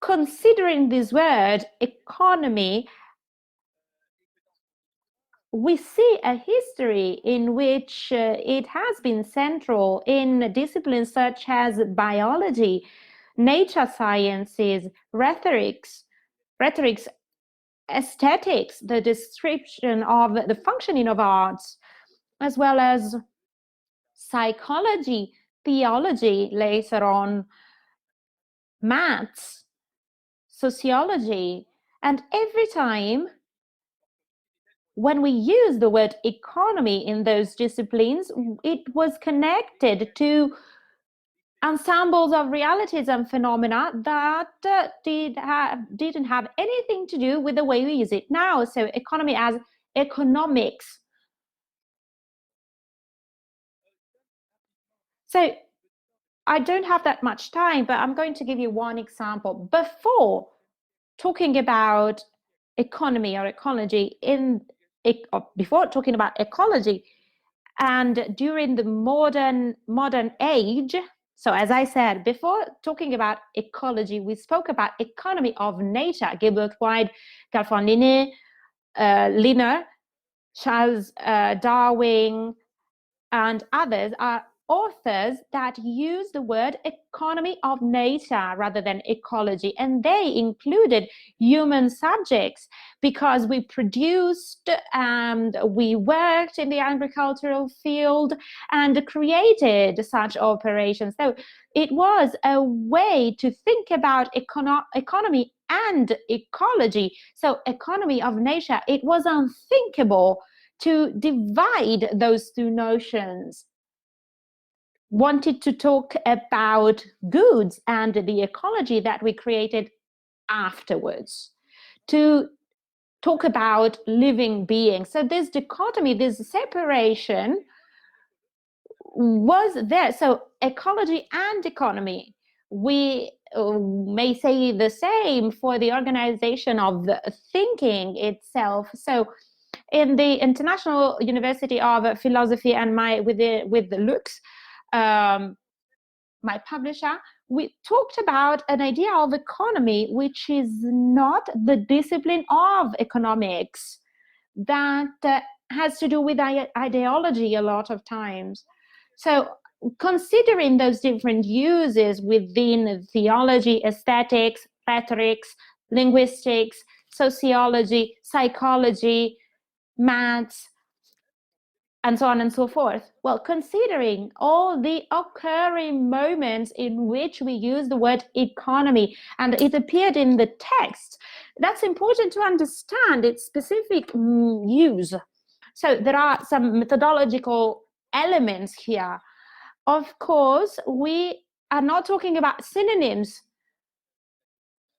Speaker 4: considering this word economy, we see a history in which it has been central in disciplines such as biology, nature sciences, rhetorics, aesthetics, the description of the functioning of arts, as well as psychology, theology, later on maths, sociology. And every time when we use the word economy in those disciplines, it was connected to ensembles of realities and phenomena that didn't have anything to do with the way we use it now. So economy as economics. So I don't have that much time, but I'm going to give you one example. Before talking about economy or ecology, before talking about ecology, and during the modern age, so as I said, before talking about ecology, we spoke about economy of nature. Gilbert White, Carl Linner, Charles Darwin, and others are authors that use the word economy of nature rather than ecology, and they included human subjects because we produced and we worked in the agricultural field and created such operations. So it was a way to think about economy and ecology. So economy of nature, it was unthinkable to divide those two notions. Wanted to talk about goods and the ecology that we created afterwards, to talk about living beings. So this dichotomy, this separation was there. So ecology and economy, we may say the same for the organization of the thinking itself. So in the International University of Philosophy and with the Lux, my publisher, we talked about an idea of economy which is not the discipline of economics, that has to do with ideology a lot of times. So considering those different uses within theology, aesthetics, rhetorics, linguistics, sociology, psychology, maths, and so on and so forth. Well, considering all the occurring moments in which we use the word economy, and it appeared in the text, that's important to understand its specific use. So there are some methodological elements here. Of course, we are not talking about synonyms.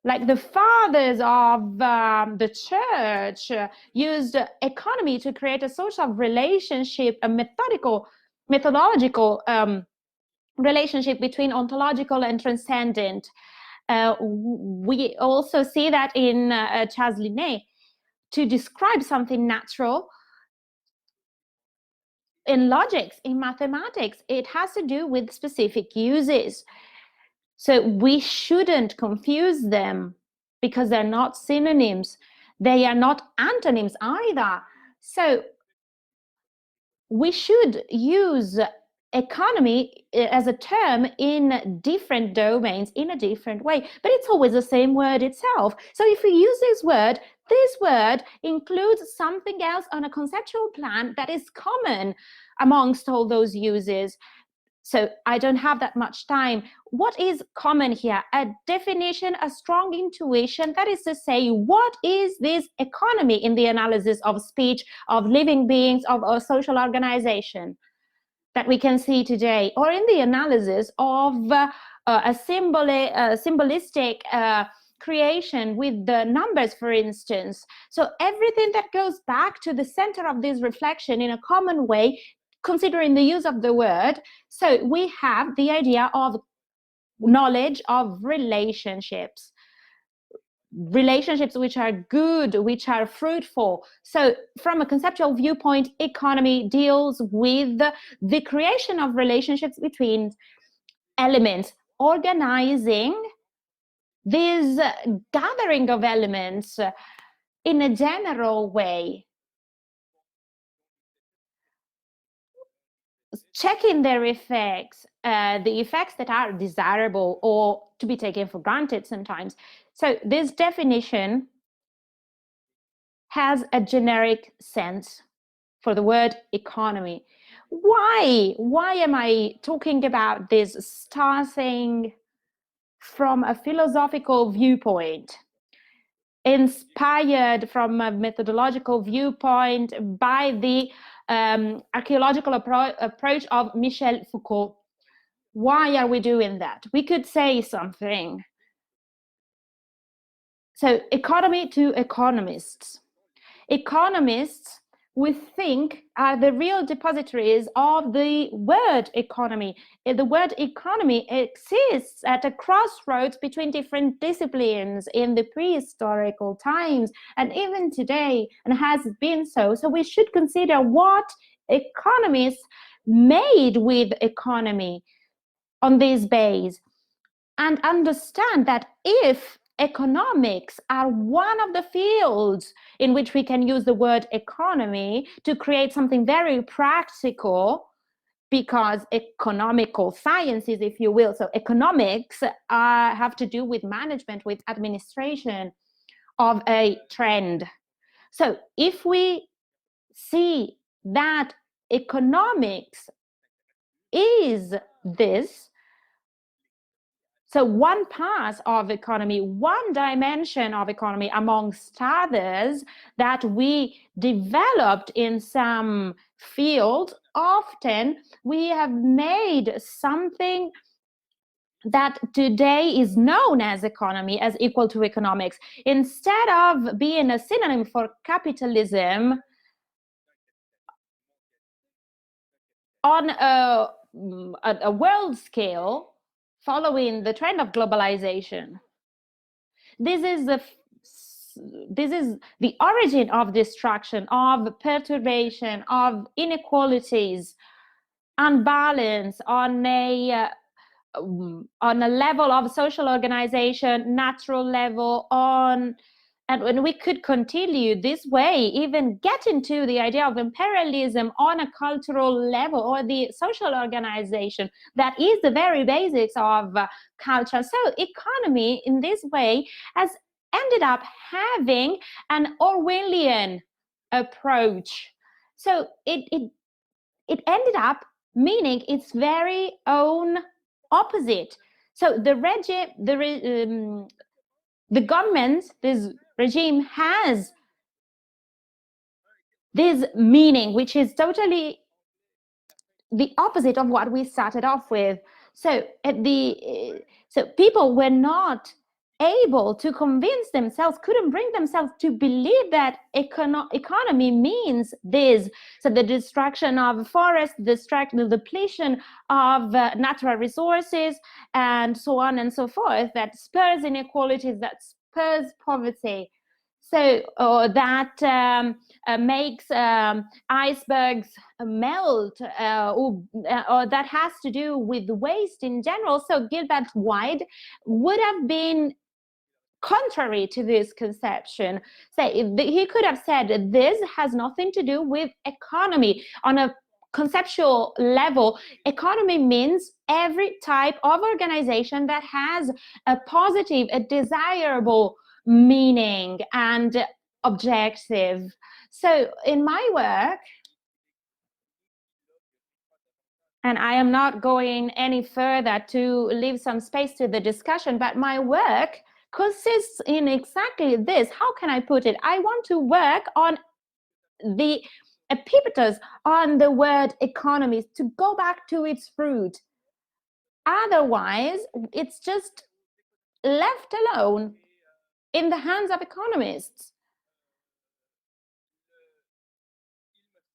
Speaker 4: Like the fathers of the church used economy to create a social relationship, a methodological relationship between ontological and transcendent. We also see that in Charles Linné, to describe something natural. In logics, in mathematics, it has to do with specific uses. So we shouldn't confuse them because they're not synonyms. They are not antonyms either. So we should use economy as a term in different domains in a different way, but it's always the same word itself. So if we use this word includes something else on a conceptual plan that is common amongst all those uses. So I don't have that much time. What is common here? A definition, a strong intuition, that is to say, what is this economy in the analysis of speech, of living beings, of a social organization that we can see today, or in the analysis of a symbolistic creation with the numbers, for instance. So everything that goes back to the center of this reflection in a common way, considering the use of the word. So we have the idea of knowledge of relationships which are good, which are fruitful. So from a conceptual viewpoint, economy deals with the creation of relationships between elements, organizing this gathering of elements in a general way, checking their effects, the effects that are desirable or to be taken for granted sometimes. So this definition has a generic sense for the word economy. Why am I talking about this starting from a philosophical viewpoint, inspired from a methodological viewpoint by the archaeological approach of Michel Foucault? Why are we doing that? We could say something. So economy to economists. Economists we think are the real depositories of the word economy. The word economy exists at a crossroads between different disciplines in the prehistorical times and even today, and has been so. So we should consider what economists made with economy on this base, and understand that if economics are one of the fields in which we can use the word economy to create something very practical, because economical sciences, if you will, so economics have to do with management, with administration of a trend. So if we see that economics is this, so one part of economy, one dimension of economy amongst others that we developed in some field, often we have made something that today is known as economy as equal to economics. Instead of being a synonym for capitalism on a world scale, following the trend of globalization. This is the origin of destruction, of perturbation, of inequalities, unbalance on a level of social organization, natural level, and when we could continue this way, even get into the idea of imperialism on a cultural level, or the social organization that is the very basics of culture. So economy in this way has ended up having an Orwellian approach. So it ended up meaning its very own opposite. So the government, this regime, has this meaning which is totally the opposite of what we started off with. So so people were not able to convince themselves, couldn't bring themselves to believe that economy means this. So the destruction of forests, the depletion of natural resources, and so on and so forth, that spurs inequalities, that spurs poverty. So that makes icebergs melt, or that has to do with waste in general. So Gilbert White would have been contrary to this conception. So he could have said this has nothing to do with economy. On a conceptual level, economy means every type of organization that has a positive, a desirable meaning and objective. So in my work, and I am not going any further to leave some space to the discussion, but my work consists in exactly this. How can I put it? I want to work on the epiphytes on the word economy, to go back to its root. Otherwise, it's just left alone in the hands of economists.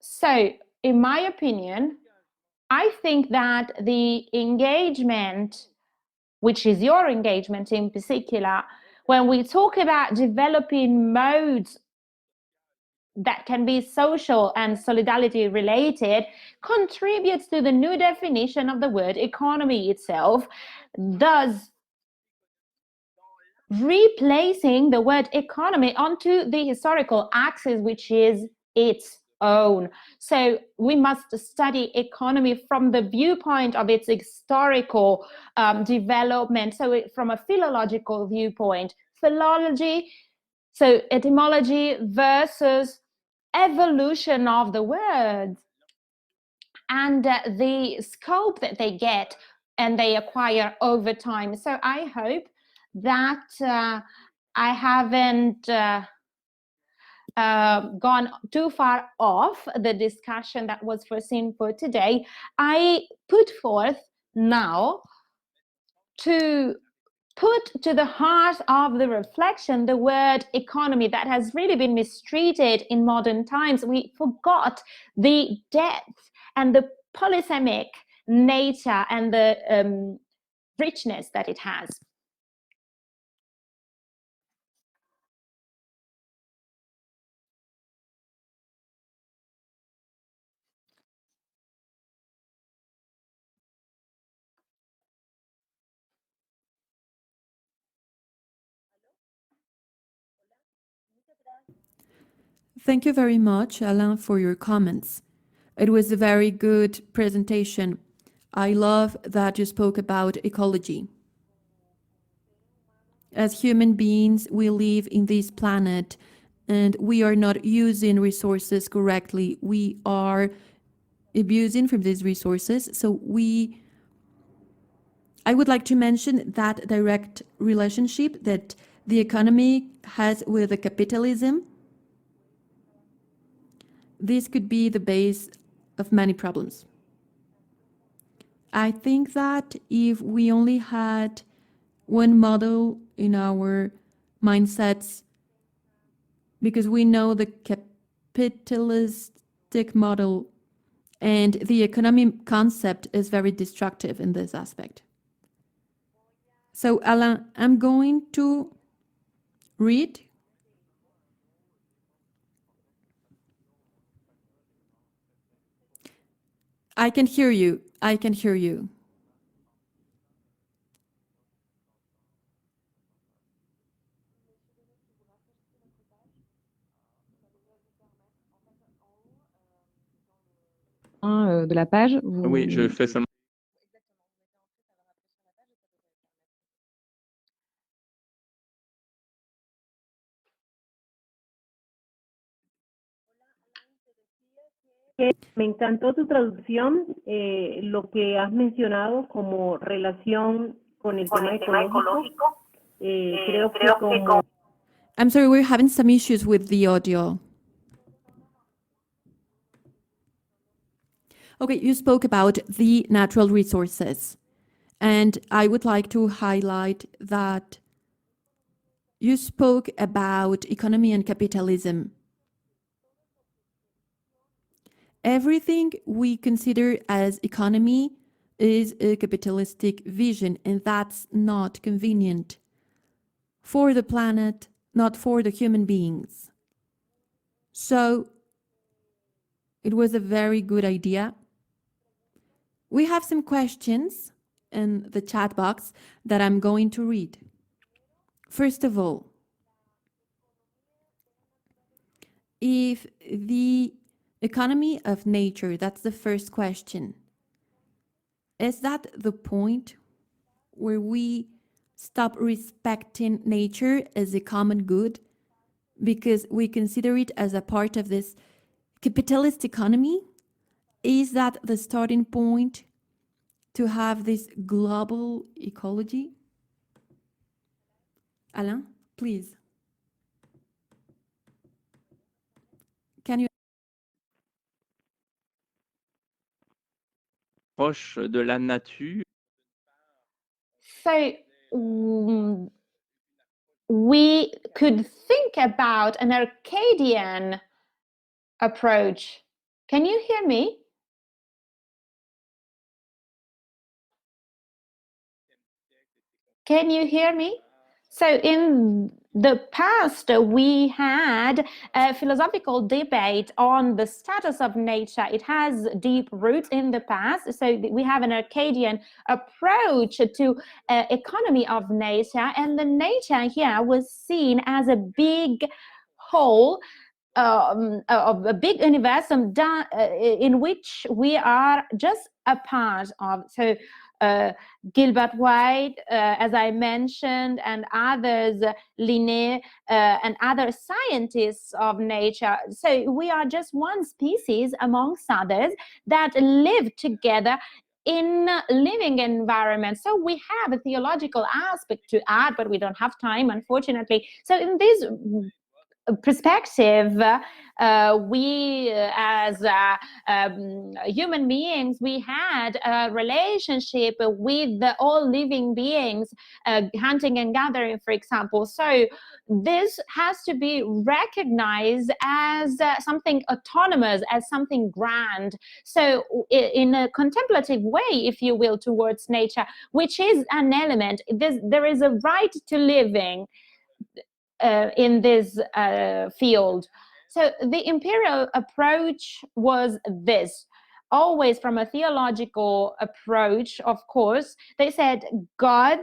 Speaker 4: So, in my opinion, I think that the engagement, which is your engagement in particular, when we talk about developing modes that can be social and solidarity related, contributes to the new definition of the word economy itself, thus replacing the word economy onto the historical axis, which is its own. So we must study economy from the viewpoint of its historical development, so from a philological viewpoint. Philology, so etymology versus evolution of the words, and the scope that they get and they acquire over time. So I hope that I haven't gone too far off the discussion that was foreseen for today. I put forth now to put to the heart of the reflection the word economy that has really been mistreated in modern times. We forgot the depth and the polysemic nature and the richness that it has.
Speaker 3: Thank you very much, Alain, for your comments. It was a very good presentation. I love that you spoke about ecology. As human beings, we live in this planet and we are not using resources correctly. We are abusing from these resources. So I would like to mention that direct relationship that the economy has with the capitalism. This could be the base of many problems. I think that if we only had one model in our mindsets, because we know the capitalistic model and the economy concept is very destructive in this aspect. So, Alain, I'm going to read. I can hear you. I can hear you.
Speaker 1: De la page.
Speaker 8: Oui, je fais seulement.
Speaker 2: Me encantó tu traducción, lo que has mencionado como relación con el tema ecológico. Creo que como...
Speaker 3: I'm sorry, we're having some issues with the audio. Okay, you spoke about the natural resources. And I would like to highlight that you spoke about economy and capitalism. Everything we consider as economy is a capitalistic vision, and that's not convenient for the planet, not for the human beings. So it was a very good idea. We have some questions in the chat box that I'm going to read. First of all, if the economy of nature, that's the first question, is that the point where we stop respecting nature as a common good because we consider it as a part of this capitalist economy? Is that the starting point to have this global ecology? Alain, please. Can you?
Speaker 8: Proche de la nature.
Speaker 4: So we could think about an Arcadian approach. Can you hear me? Can you hear me? So in the past, we had a philosophical debate on the status of nature. It has deep roots in the past. So we have an Arcadian approach to economy of nature, and the nature here was seen as a big whole, of a big universe in which we are just a part of. So Gilbert White, as I mentioned, and others, Linné, and other scientists of nature. So we are just one species amongst others that live together in living environments. So we have a theological aspect to add, but we don't have time, unfortunately. So in this perspective, we as human beings, we had a relationship with all living beings, hunting and gathering, for example. So this has to be recognized as something autonomous, as something grand. So in a contemplative way, if you will, towards nature, which is an element, there is a right to living in this field. So the imperial approach was this. Always from a theological approach, of course, they said God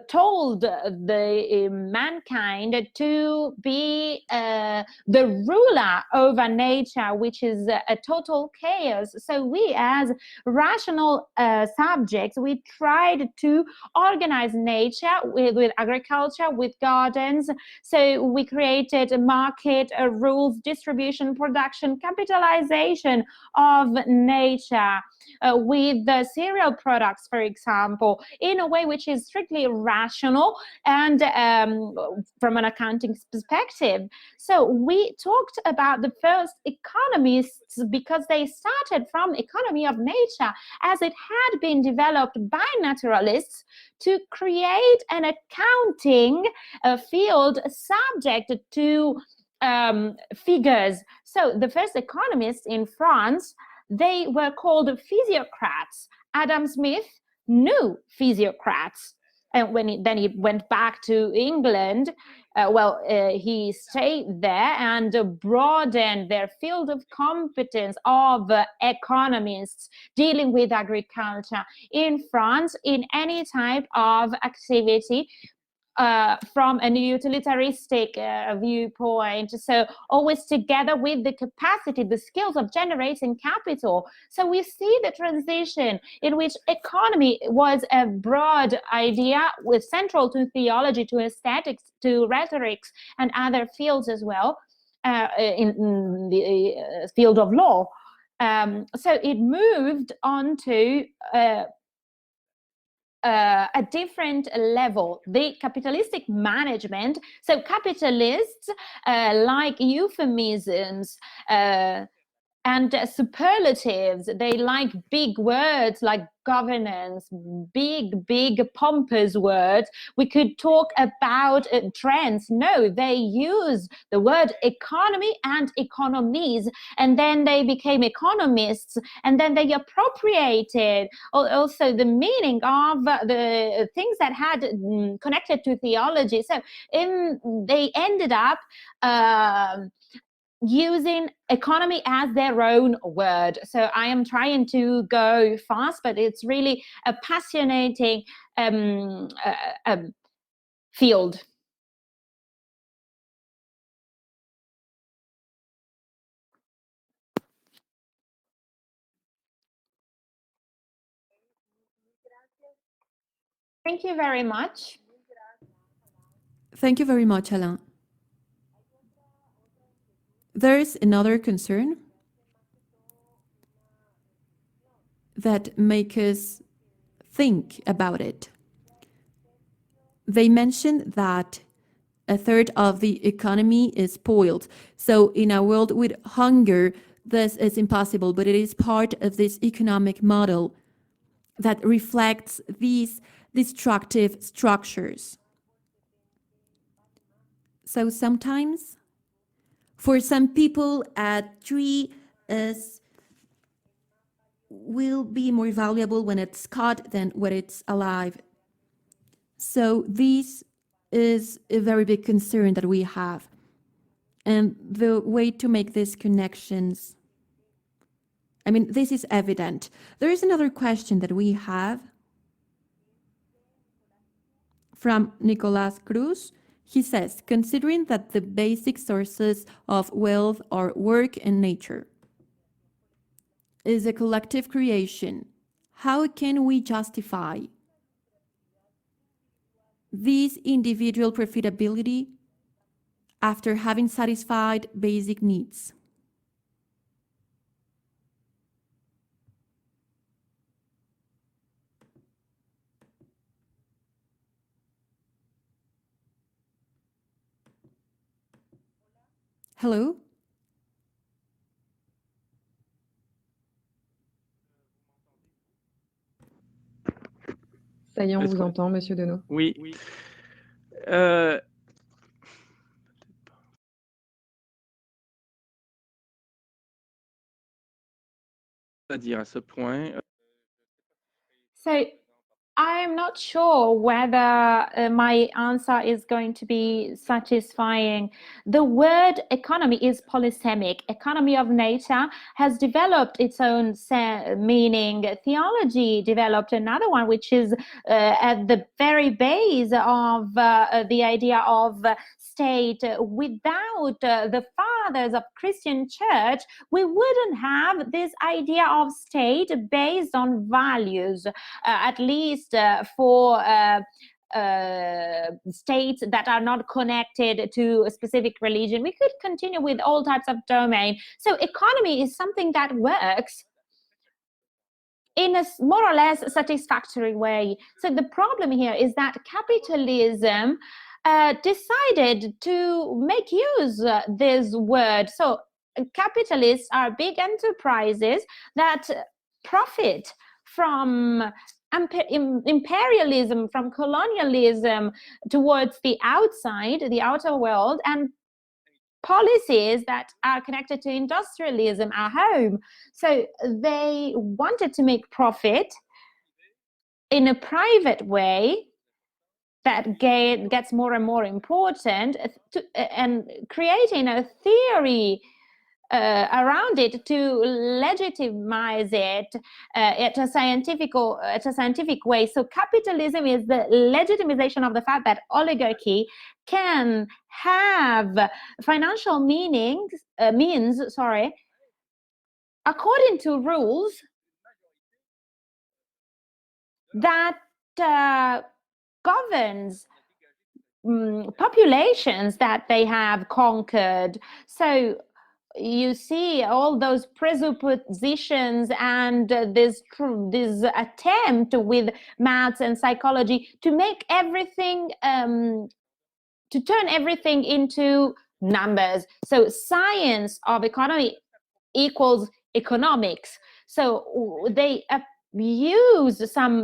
Speaker 4: told the mankind to be the ruler over nature, which is a total chaos. So we, as rational subjects, we tried to organize nature with agriculture, with gardens. So we created a market, rules, distribution, production, capitalization of nature with the cereal products, for example, in a way which is strictly rational and from an accounting perspective. So we talked about the first economists because they started from economy of nature as it had been developed by naturalists to create an accounting field subject to figures. So the first economists in France, they were called physiocrats. Adam Smith knew physiocrats. And then he went back to England, he stayed there and broadened their field of competence of economists dealing with agriculture in France in any type of activity. From a utilitaristic viewpoint, so always together with the capacity, the skills of generating capital. So we see the transition in which economy was a broad idea with central to theology, to aesthetics, to rhetorics, and other fields as well, in the field of law. So it moved on to a different level, the capitalistic management. So capitalists like euphemisms and superlatives. They like big words like governance, big pompous words. We could talk about trends. No, they use the word economy and economies, and then they became economists, and then they appropriated also the meaning of the things that had connected to theology. So they ended up using economy as their own word. So I am trying to go fast, but it's really a fascinating field. Thank you very much.
Speaker 3: Thank you very much, Alain. There's another concern that makes us think about it. They mentioned that a third of the economy is spoiled. So in a world with hunger, this is impossible, but it is part of this economic model that reflects these destructive structures. So sometimes, for some people, a tree will be more valuable when it's cut than when it's alive. So this is a very big concern that we have. And the way to make these connections, I mean, this is evident. There is another question that we have from Nicolas Cruz. He says, considering that the basic sources of wealth are work and nature, is a collective creation, how can we justify this individual profitability after having satisfied basic needs? Hello?
Speaker 1: Ça y est, on
Speaker 8: Est-ce
Speaker 1: vous
Speaker 8: qu'on-
Speaker 1: entend, Monsieur Deneau.
Speaker 8: Oui. Euh, à dire à ce point.
Speaker 4: So I'm not sure whether my answer is going to be satisfying. The word economy is polysemic. Economy of nature has developed its own meaning. Theology developed another one, which is at the very base of the idea of state. Without the fathers of Christian church, we wouldn't have this idea of state based on values. At least for states that are not connected to a specific religion. We could continue with all types of domain. So economy is something that works in a more or less satisfactory way. So the problem here is that capitalism decided to make use this word. So capitalists are big enterprises that profit from imperialism, from colonialism towards the outside, the outer world, and policies that are connected to industrialism at home. So they wanted to make profit in a private way that gets more and more important, and creating a theory around it to legitimize it at a scientific way. So capitalism is the legitimization of the fact that oligarchy can have financial means, according to rules that governs populations that they have conquered. So you see all those presuppositions and this attempt with maths and psychology to make everything, to turn everything into numbers. So science of economy equals economics. So they use some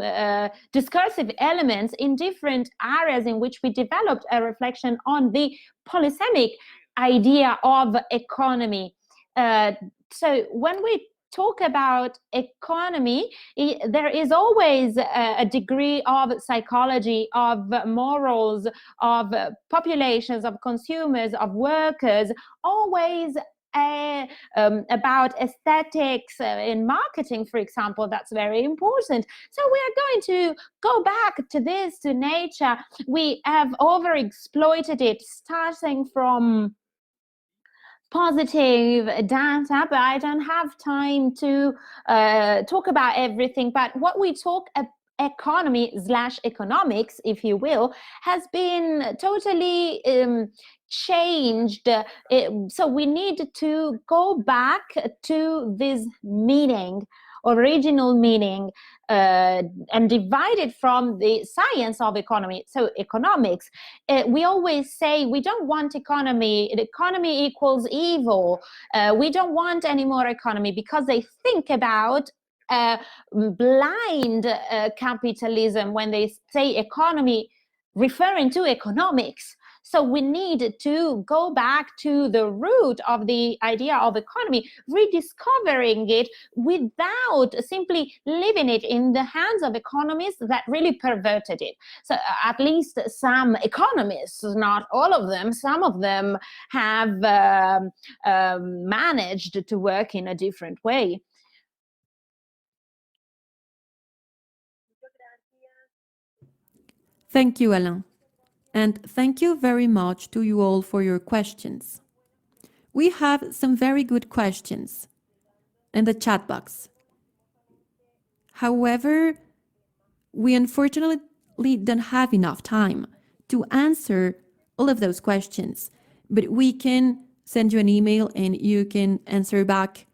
Speaker 4: discursive elements in different areas in which we developed a reflection on the polysemic idea of economy. So when we talk about economy, there is always a degree of psychology, of morals, of populations, of consumers, of workers, always about aesthetics in marketing, for example. That's very important. So we are going to go back to this, to nature. We have overexploited it, starting from positive data, but I don't have time to talk about everything. But what we talk economy/economics, if you will, has been totally changed. So we need to go back to this meaning, original meaning, and divide it from the science of economy. So economics, we always say we don't want economy. Economy equals evil. We don't want any more economy, because they think about blind capitalism when they say economy, referring to economics. So we need to go back to the root of the idea of economy, rediscovering it without simply leaving it in the hands of economists that really perverted it. So at least some economists, not all of them, some of them have managed to work in a different way.
Speaker 3: Thank you, Alain. And thank you very much to you all for your questions. We have some very good questions in the chat box. However, we unfortunately don't have enough time to answer all of those questions, but we can send you an email and you can answer back.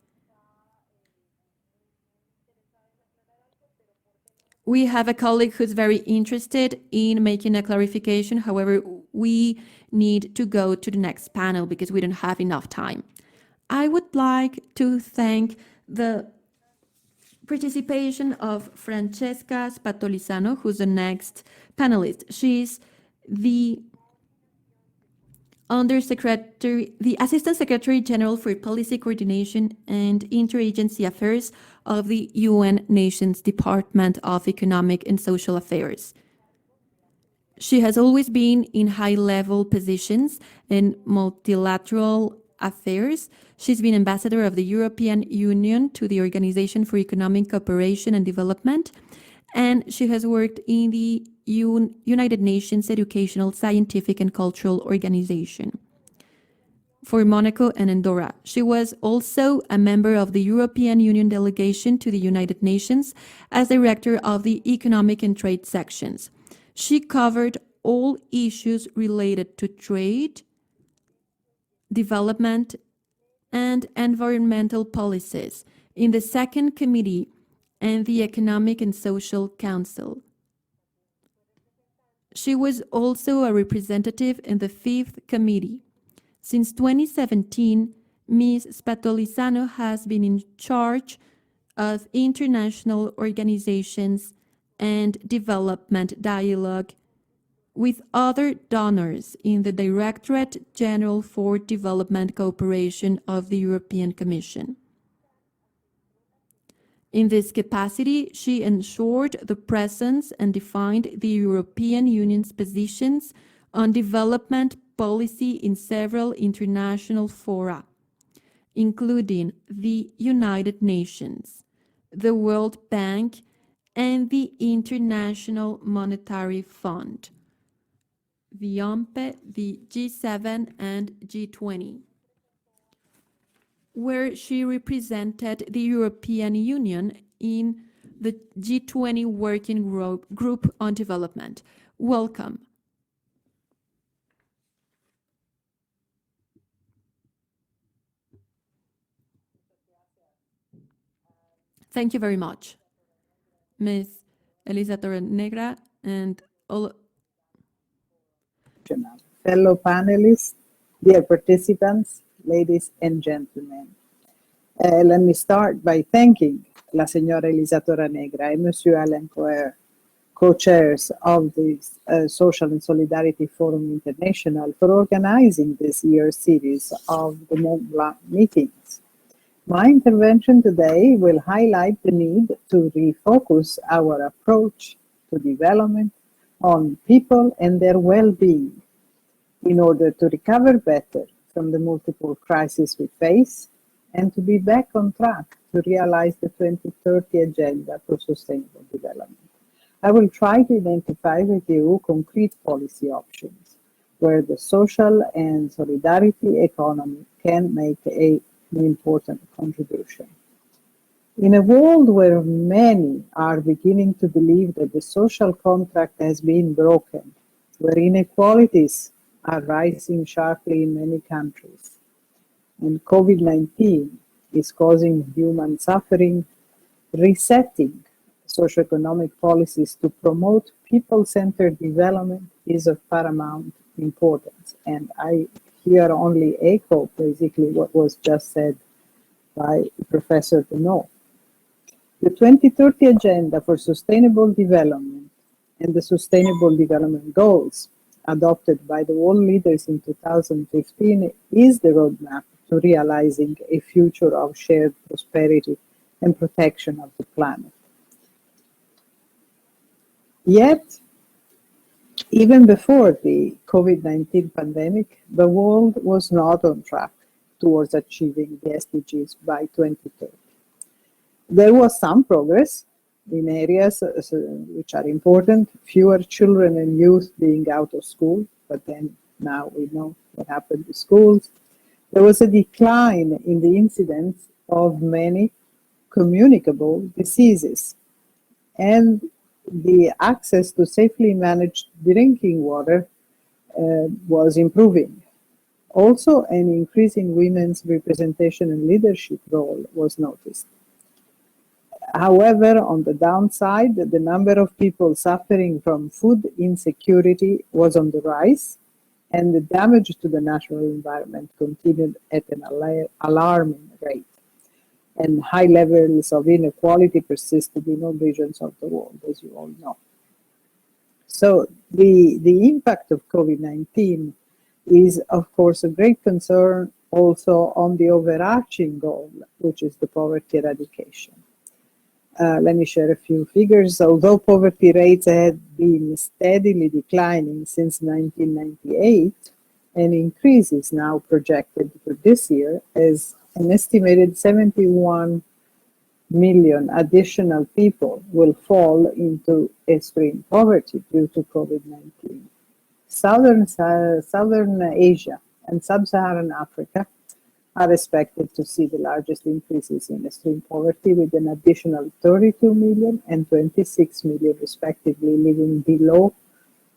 Speaker 3: we have a colleague who's very interested in making a clarification. However, we need to go to the next panel because we don't have enough time. I would like to thank the participation of Francesca Spatolizano, who's the next panelist. She's the Undersecretary, the Assistant Secretary General for Policy Coordination and Interagency Affairs of the UN Nations Department of Economic and Social Affairs. She has always been in high-level positions in multilateral affairs. She's been ambassador of the European Union to the Organization for Economic Cooperation and Development, and she has worked in the United Nations Educational, Scientific, and Cultural Organization for Monaco and Andorra. She was also a member of the European Union delegation to the United Nations as director of the Economic and Trade sections. She covered all issues related to trade, development, and environmental policies in the Second Committee and the Economic and Social Council. She was also a representative in the Fifth Committee. Since 2017, Ms. Spatolizano has been in charge of international organizations and development dialogue with other donors in the Directorate General for Development Cooperation of the European Commission. In this capacity, she ensured the presence and defined the European Union's positions on development policy in several international fora, including the United Nations, the World Bank, and the International Monetary Fund, the OMPE, the G7, and G20, where she represented the European Union in the G20 Working Group on Development. Welcome. Thank you very much, Ms. Elisa Torrenegra, and all.
Speaker 9: Fellow panelists, dear participants, ladies and gentlemen. Let me start by thanking La Señora Elisa Torrenegra and Monsieur Alain Coeur, co-chairs of the Social and Solidarity Forum International, for organizing this year's series of the Mont-Blanc meetings. My intervention today will highlight the need to refocus our approach to development on people and their well-being in order to recover better from the multiple crises we face and to be back on track to realize the 2030 Agenda for Sustainable Development. I will try to identify with you concrete policy options where the social and solidarity economy can make an important contribution. In a world where many are beginning to believe that the social contract has been broken, where inequalities are rising sharply in many countries, and COVID-19 is causing human suffering, resetting socioeconomic policies to promote people-centered development is of paramount importance. And I here only echo basically what was just said by Professor Benoit. The 2030 Agenda for Sustainable Development and the Sustainable Development Goals adopted by the world leaders in 2015 is the roadmap to realizing a future of shared prosperity and protection of the planet. Yet, even before the COVID-19 pandemic, the world was not on track towards achieving the SDGs by 2030. There was some progress in areas which are important, fewer children and youth being out of school, but then now we know what happened to schools. There was a decline in the incidence of many communicable diseases, and the access to safely managed drinking water was improving. Also, an increase in women's representation and leadership role was noticed. However, on the downside, the number of people suffering from food insecurity was on the rise, and the damage to the natural environment continued at an alarming rate. And high levels of inequality persisted in all regions of the world, as you all know. So the impact of COVID-19 is, of course, a great concern also on the overarching goal, which is the poverty eradication. Let me share a few figures. Although poverty rates had been steadily declining since 1998, an increase is now projected for this year as an estimated 71 million additional people will fall into extreme poverty due to COVID-19. Southern Asia and Sub-Saharan Africa are expected to see the largest increases in extreme poverty, with an additional 32 million and 26 million respectively living below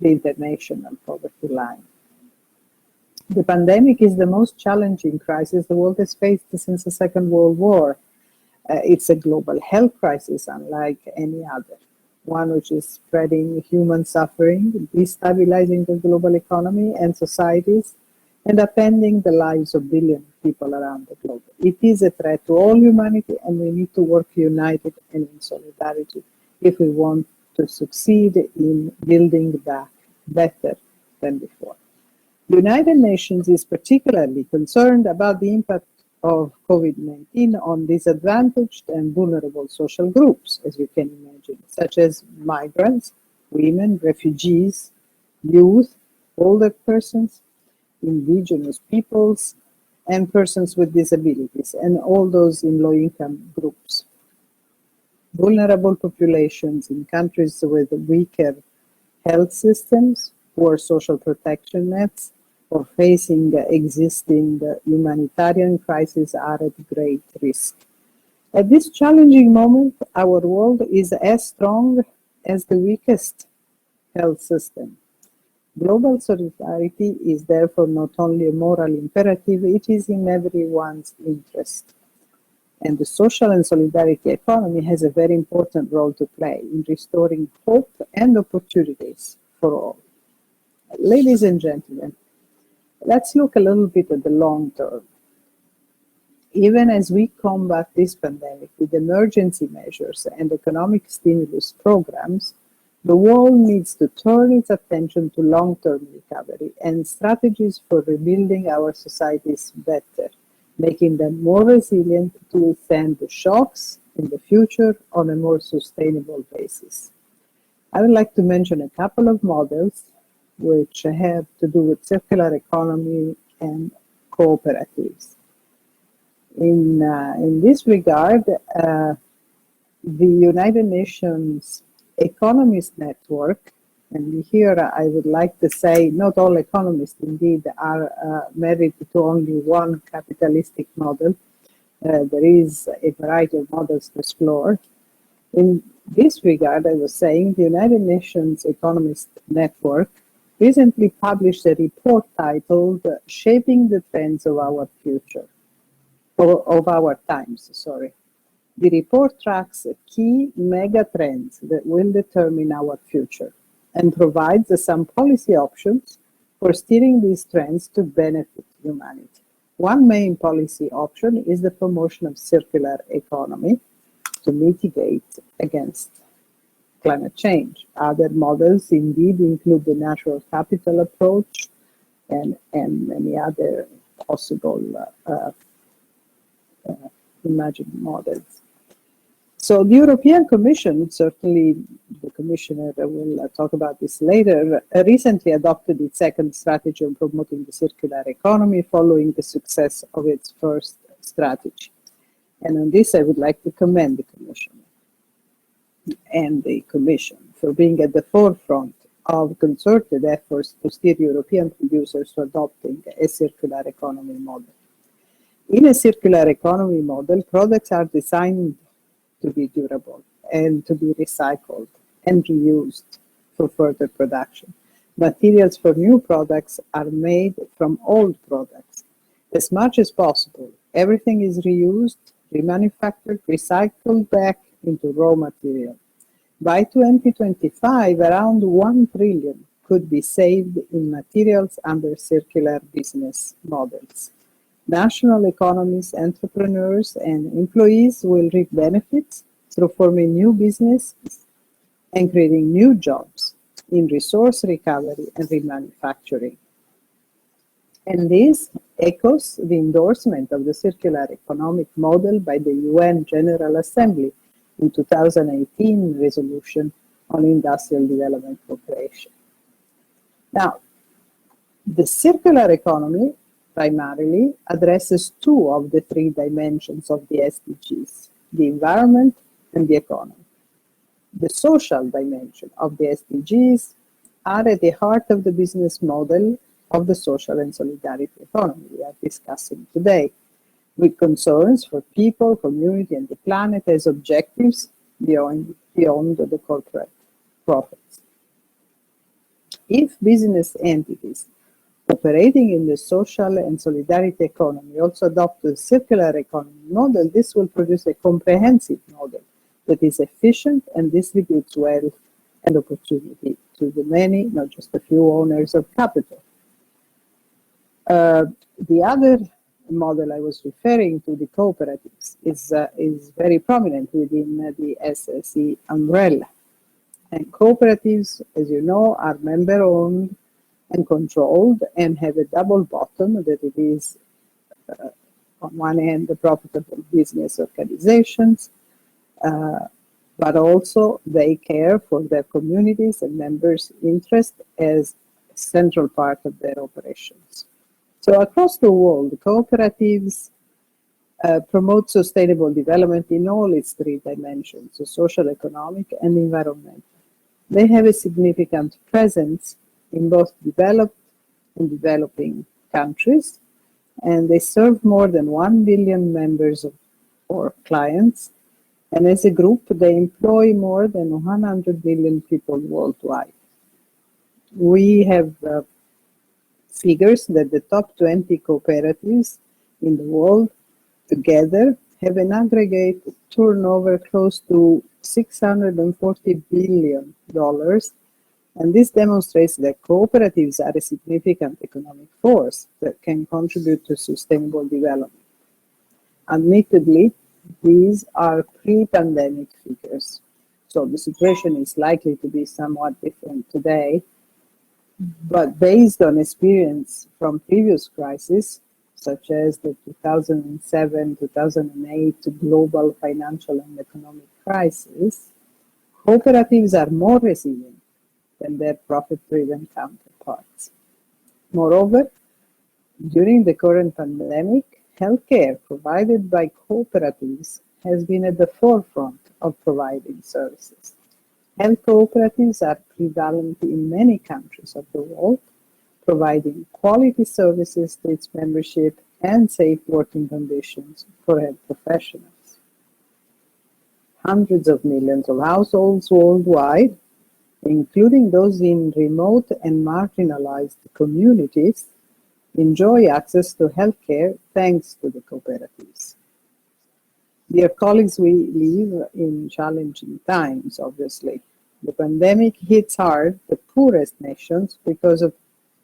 Speaker 9: the international poverty line. The pandemic is the most challenging crisis the world has faced since the Second World War. It's a global health crisis unlike any other, one which is spreading human suffering, destabilizing the global economy and societies, and upending the lives of billions of people around the globe. It is a threat to all humanity, and we need to work united and in solidarity if we want to succeed in building back better than before. The United Nations is particularly concerned about the impact of COVID-19 on disadvantaged and vulnerable social groups, as you can imagine, such as migrants, women, refugees, youth, older persons, indigenous peoples, and persons with disabilities, and all those in low-income groups. Vulnerable populations in countries with weaker health systems, poor social protection nets, or facing existing humanitarian crises are at great risk. At this challenging moment, our world is as strong as the weakest health system. Global solidarity is therefore not only a moral imperative, it is in everyone's interest. And the social and solidarity economy has a very important role to play in restoring hope and opportunities for all. Ladies and gentlemen, let's look a little bit at the long term. Even as we combat this pandemic with emergency measures and economic stimulus programs, the world needs to turn its attention to long-term recovery and strategies for rebuilding our societies better, making them more resilient to withstand the shocks in the future on a more sustainable basis. I would like to mention a couple of models which have to do with circular economy and cooperatives. In this regard, the United Nations Economist Network, and here I would like to say not all economists indeed are married to only one capitalistic model. There is a variety of models to explore. In this regard, I was saying the United Nations Economist Network recently published a report titled Shaping the Trends of Our Future, or of Our Times, sorry. The report tracks key mega trends that will determine our future and provides some policy options for steering these trends to benefit humanity. One main policy option is the promotion of circular economy to mitigate against climate change. Other models indeed include the natural capital approach and many other possible imagined models. So the European Commission, certainly the Commissioner will talk about this later, recently adopted its second strategy on promoting the circular economy following the success of its first strategy. And on this, I would like to commend the Commissioner and the Commission for being at the forefront of concerted efforts to steer European producers to adopting a circular economy model. In a circular economy model, products are designed to be durable and to be recycled and reused for further production. Materials for new products are made from old products. As much as possible, everything is reused, remanufactured, recycled back, into raw material. By 2025, around 1 trillion could be saved in materials under circular business models. National economies, entrepreneurs, and employees will reap benefits through forming new businesses and creating new jobs in resource recovery and remanufacturing. And this echoes the endorsement of the circular economic model by the UN General Assembly in 2018 resolution on industrial development cooperation. Now, the circular economy primarily addresses two of the three dimensions of the SDGs, the environment and the economy. The social dimension of the SDGs are at the heart of the business model of the social and solidarity economy we are discussing today, with concerns for people, community, and the planet as objectives beyond the corporate profits. If business entities operating in the social and solidarity economy also adopt the circular economy model, this will produce a comprehensive model that is efficient and distributes wealth and opportunity to the many, not just a few owners of capital. The other model I was referring to, the cooperatives, is very prominent within the SSE umbrella. And cooperatives, as you know, are member-owned and controlled and have a double bottom, that it is, on one hand, the profitable business organizations, but also they care for their communities and members' interest as a central part of their operations. So across the world, cooperatives promote sustainable development in all its three dimensions, so social, economic, and environmental. They have a significant presence in both developed and developing countries, and they serve more than 1 billion members or clients, and as a group, they employ more than 100 million people worldwide. We have figures that the top 20 cooperatives in the world together have an aggregate turnover close to $640 billion, and this demonstrates that cooperatives are a significant economic force that can contribute to sustainable development. Admittedly, these are pre-pandemic figures, so the situation is likely to be somewhat different today. But based on experience from previous crises, such as the 2007-2008 global financial and economic crisis, cooperatives are more resilient than their profit-driven counterparts. Moreover, during the current pandemic, healthcare provided by cooperatives has been at the forefront of providing services. Health cooperatives are prevalent in many countries of the world, providing quality services to its membership and safe working conditions for health professionals. Hundreds of millions of households worldwide, including those in remote and marginalized communities, enjoy access to healthcare thanks to the cooperatives. Dear colleagues, we live in challenging times, obviously. The pandemic hits hard the poorest nations because of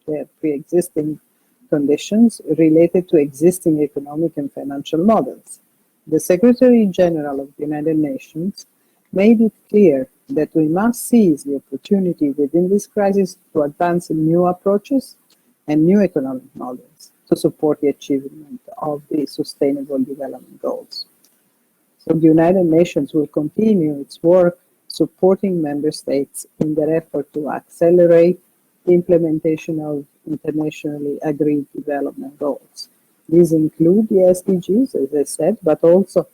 Speaker 9: their pre-existing conditions related to existing economic and financial models. The Secretary General of the United Nations made it clear that we must seize the opportunity within this crisis to advance new approaches and new economic models to support the achievement of the Sustainable Development Goals. So the United Nations will continue its work supporting member states in their effort to accelerate the implementation of internationally agreed development goals. These include the SDGs, as I said, but also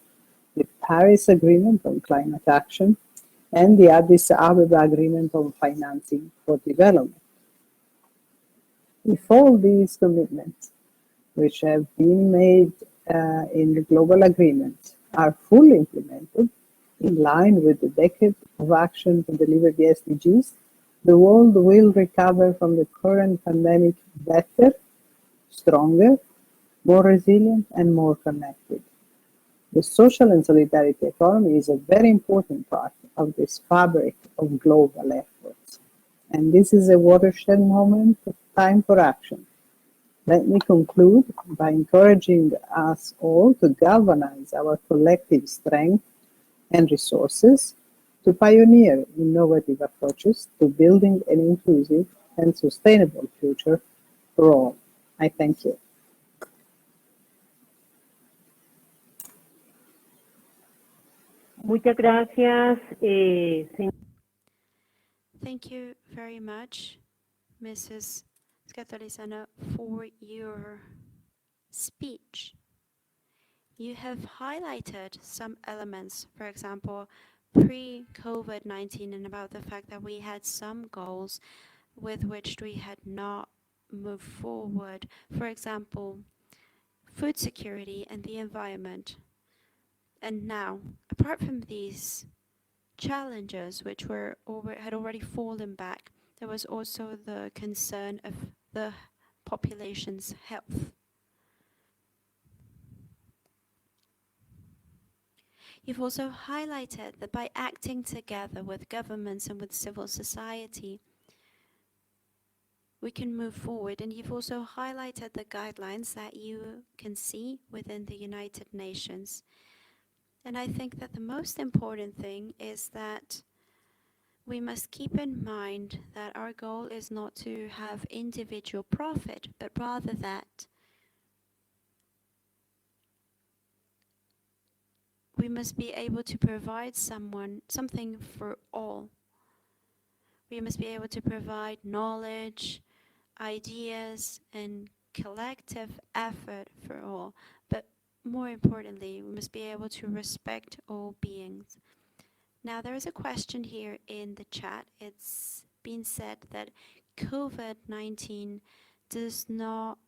Speaker 9: the Paris Agreement on Climate Action and the Addis Ababa Agreement on Financing for Development. If all these commitments, which have been made in the global agreements, are fully implemented in line with the decade of action to deliver the SDGs, the world will recover from the current pandemic better, stronger, more resilient, and more connected. The social and solidarity economy is a very important part of this fabric of global efforts. And this is a watershed moment, time for action. Let me conclude by encouraging us all to galvanize our collective strength and resources to pioneer innovative approaches to building an inclusive and sustainable future for all. I thank you.
Speaker 2: Muchas gracias,
Speaker 7: Thank you very much, Mrs. Scatolizano, for your speech. You have highlighted some elements, for example, pre-COVID-19, and about the fact that we had some goals with which we had not moved forward. For example, food security and the environment. And now, apart from these challenges which had already fallen back, there was also the concern of the population's health. You've also highlighted that by acting together with governments and with civil society, we can move forward. And you've also highlighted the guidelines that you can see within the United Nations. And I think that the most important thing is that we must keep in mind that our goal is not to have individual profit, but rather that we must be able to provide something for all. We must be able to provide knowledge, ideas, and collective effort for all. But more importantly, we must be able to respect all beings. Now, there is a question here in the chat. It's been said that COVID-19 does not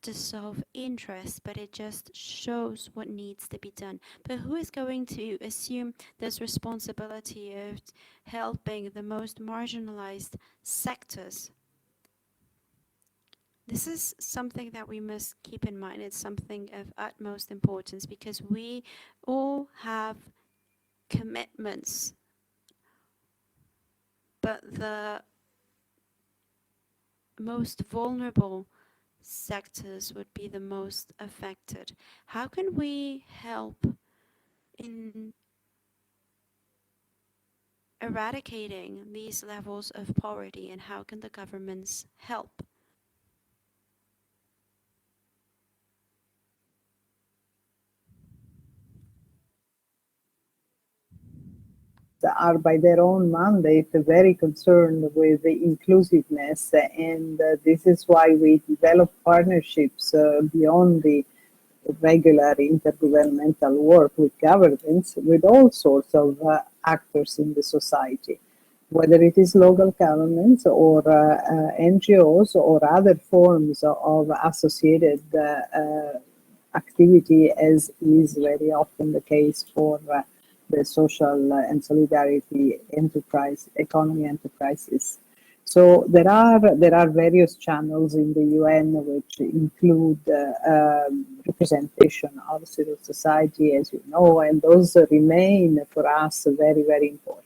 Speaker 7: dissolve interest, but it just shows what needs to be done. But who is going to assume this responsibility of helping the most marginalized sectors? This is something that we must keep in mind. It's something of utmost importance because we all have commitments, but the most vulnerable sectors would be the most affected. How can we help in eradicating these levels of poverty, and how can the governments help?
Speaker 9: Are by their own mandate very concerned with the inclusiveness, and this is why we develop partnerships beyond the regular intergovernmental work with governments, with all sorts of actors in the society, whether it is local governments or NGOs or other forms of associated activity, as is very often the case for the social and solidarity economy enterprises. So there are various channels in the UN which include representation of civil society, as you know, and those remain for us very, very important.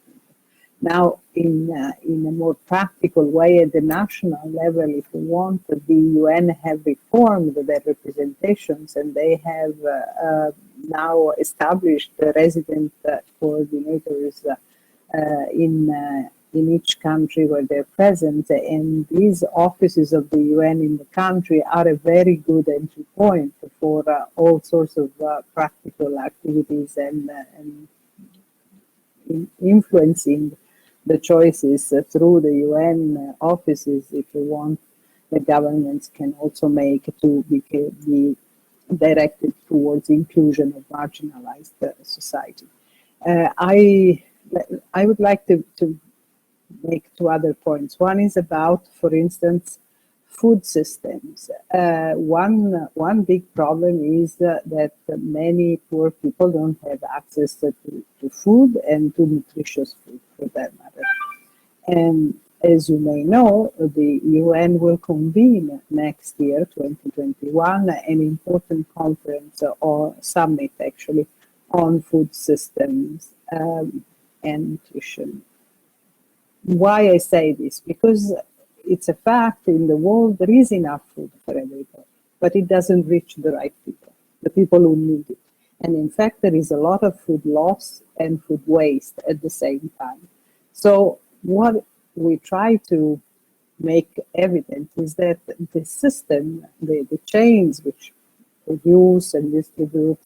Speaker 9: Now, in a more practical way, at the national level, if you want, the UN have reformed their representations, and they have now established resident coordinators in each country where they're present, and these offices of the UN in the country are a very good entry point for all sorts of practical activities and influencing the choices through the UN offices, if you want, the governments can also make to be directed towards inclusion of marginalized society. I would like to make two other points. One is about, for instance, food systems. One big problem is that many poor people don't have access to food and to nutritious food, for that matter. And As you may know, the UN will convene next year, 2021, an important conference or summit actually on food systems and nutrition. Why I say this? Because it's a fact in the world there is enough food for everybody, but it doesn't reach the right people, the people who need it. And in fact, there is a lot of food loss and food waste at the same time. So what we try to make evident is that the system, the chains which produce and distribute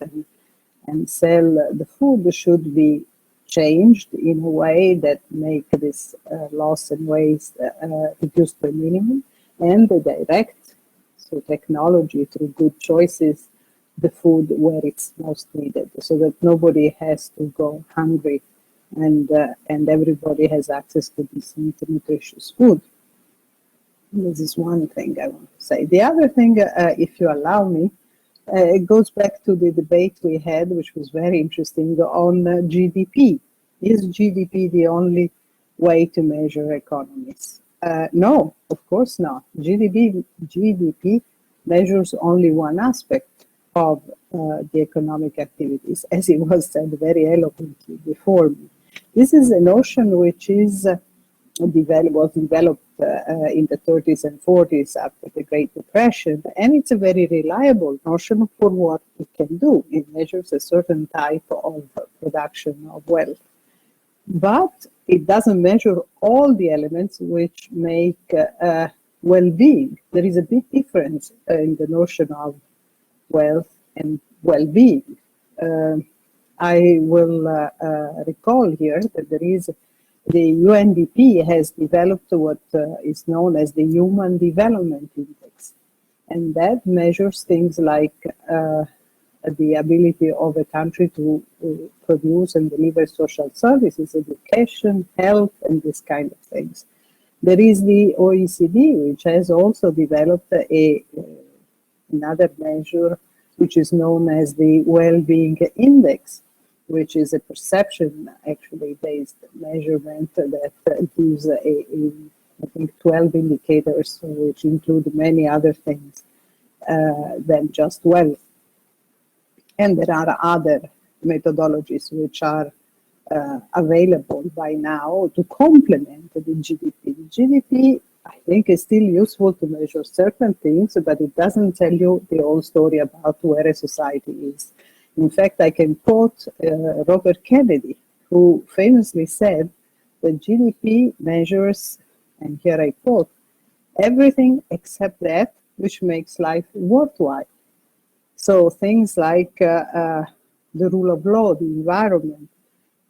Speaker 9: and sell the food should be changed in a way that make this loss and waste reduced to a minimum, and direct through technology, through good choices, the food where it's most needed, so that nobody has to go hungry, and everybody has access to decent, nutritious food. This is one thing I want to say. The other thing, if you allow me, it goes back to the debate we had, which was very interesting, on GDP. Is GDP the only way to measure economies? No, of course not. GDP measures only one aspect of the economic activities, as it was said very eloquently before me. This is a notion which is was developed in the 30s and 40s after the Great Depression, and it's a very reliable notion for what it can do. It measures a certain type of production of wealth, but it doesn't measure all the elements which make well-being. There is a big difference in the notion of wealth and well-being. I will recall here that there is the UNDP has developed what is known as the Human Development Index, and that measures things like the ability of a country to produce and deliver social services, education, health, and this kind of things. There is the OECD, which has also developed another measure, which is known as the Well-Being Index, which is a perception actually based measurement that gives I think 12 indicators, which include many other things than just wealth. And there are other methodologies which are available by now to complement the GDP. The GDP, I think, is still useful to measure certain things, but it doesn't tell you the whole story about where a society is. In fact, I can quote Robert Kennedy, who famously said that GDP measures, and here I quote, everything except that which makes life worthwhile. So things like the rule of law, the environment,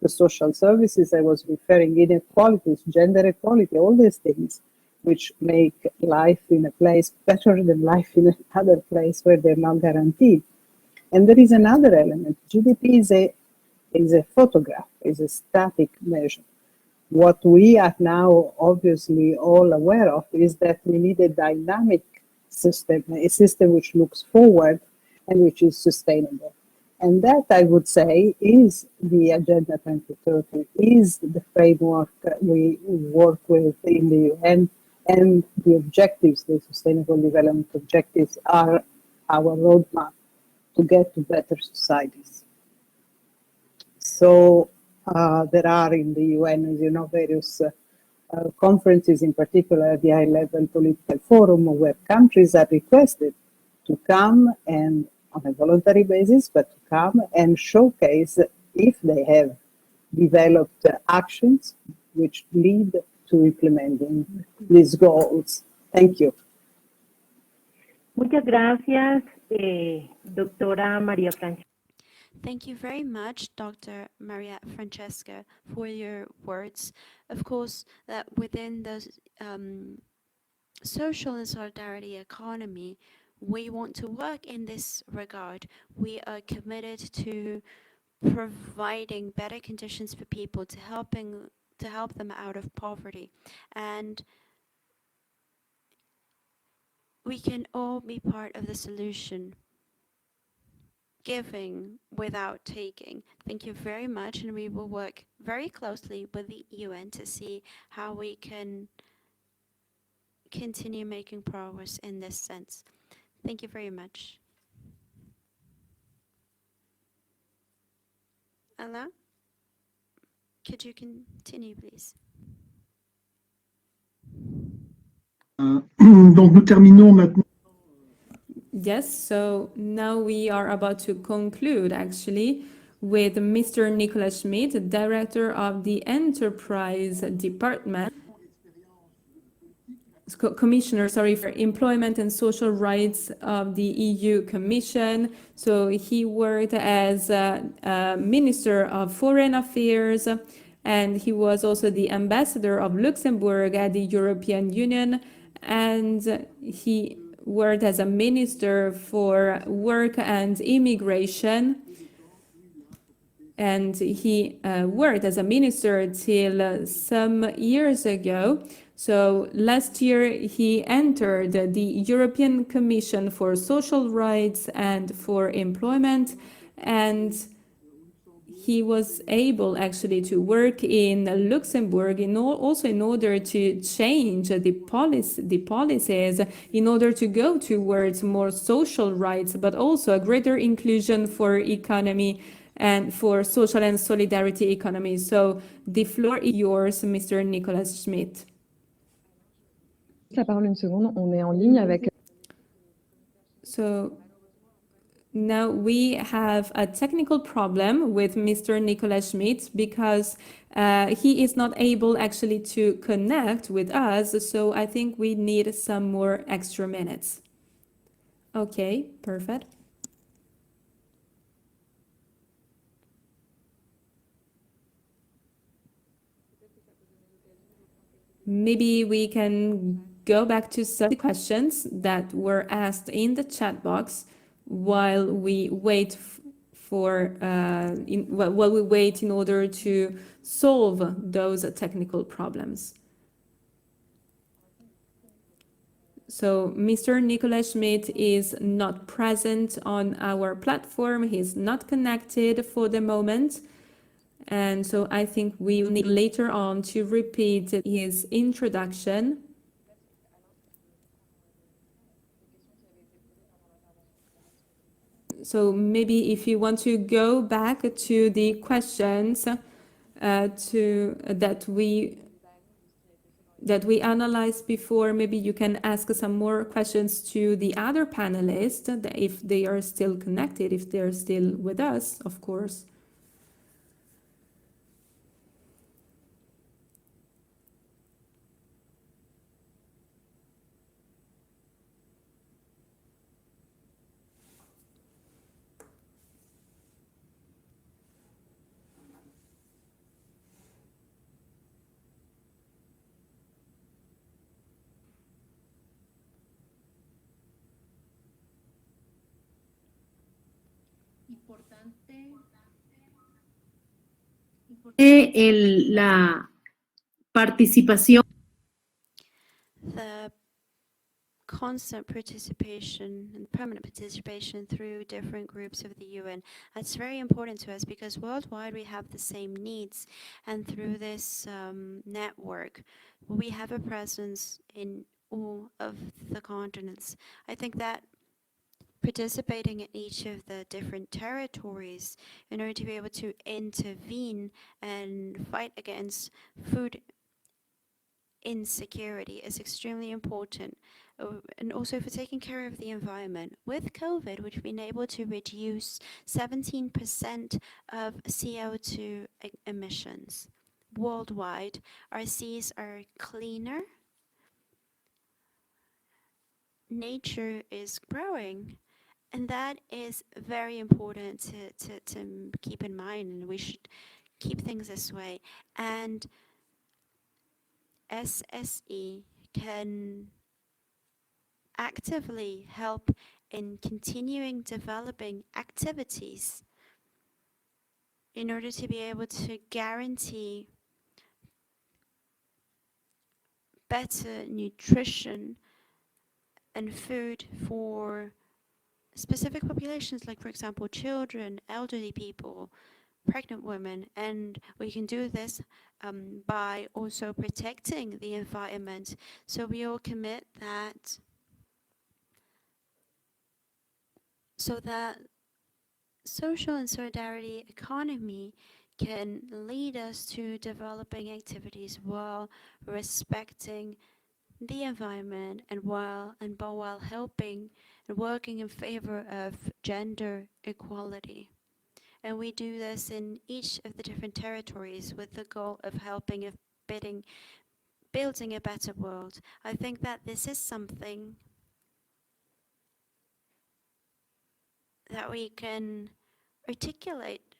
Speaker 9: the social services I was referring, inequalities, gender equality, all these things which make life in a place better than life in another place where they're not guaranteed. And there is another element. GDP is a photograph, is a static measure. What we are now obviously all aware of is that we need a dynamic system, a system which looks forward and which is sustainable. And that, I would say, is the Agenda 2030, is the framework we work with in the UN, and the objectives, the Sustainable Development Objectives, are our roadmap to get to better societies. So there are in the UN, as you know, various conferences, in particular the high-level political forum, where countries are requested to come and, on a voluntary basis, but to come and showcase if they have developed actions which lead to implementing these goals. Thank you.
Speaker 2: Muchas gracias, doctora María Francesca.
Speaker 7: Thank you very much, Dr. Maria Francesca, for your words. Of course, that within the social and solidarity economy, we want to work in this regard. We are committed to providing better conditions for people, to help them out of poverty, and we can all be part of the solution. Giving without taking. Thank you very much, and we will work very closely with the UN to see how we can continue making progress in this sense. Thank you very much. Alain, could you continue, please?
Speaker 6: Donc nous terminons maintenant.
Speaker 3: Yes, so now we are about to conclude actually with Mr. Nicolas Schmidt, Director of the Enterprise Department, Commissioner, sorry, for Employment and Social Rights of the EU Commission. So he worked as Minister of Foreign Affairs, and he was also the ambassador of Luxembourg at the European Union, and he worked as a minister for work and immigration, and he worked as a minister till some years ago. So last year he entered the European Commission for Social Rights and for Employment, and he was able actually to work in Luxembourg also in order to change the policies in order to go towards more social rights, but also a greater inclusion for economy and for social and solidarity economy. So the floor is yours, Mr. Nicolas Schmidt.
Speaker 1: La parole une seconde, on est en ligne avec...
Speaker 3: So now we have a technical problem with Mr. Nicolas Schmidt because he is not able actually to connect with us. So I think we need some more extra minutes. Okay, perfect. Maybe we can go back to some questions that were asked in the chat box while we wait while we wait in order to solve those technical problems. So Mr. Nicolas Schmidt is not present on our platform. He's not connected for the moment. And so I think we will need later on to repeat his introduction. So maybe if you want to go back to the questions that we analyzed before, maybe you can ask some more questions to the other panelists if they are still connected, if they're still with us, of course.
Speaker 10: La participación.
Speaker 7: The constant participation and permanent participation through different groups of the UN. That's very important to us because worldwide we have the same needs, and through this network we have a presence in all of the continents. I think that participating in each of the different territories in order to be able to intervene and fight against food insecurity is extremely important, and also for taking care of the environment. With COVID, we've been able to reduce 17% of CO2 emissions worldwide. Our seas are cleaner. Nature is growing, and that is very important to keep in mind, and we should keep things this way. And SSE can actively help in continuing developing activities in order to be able to guarantee better nutrition and food for specific populations, like, for example, children, elderly people, pregnant women, and we can do this by also protecting the environment. So we all commit that, so that social and solidarity economy can lead us to developing activities while respecting the environment and while helping and working in favor of gender equality. And we do this in each of the different territories with the goal of helping of building a better world. I think that this is something that we can articulate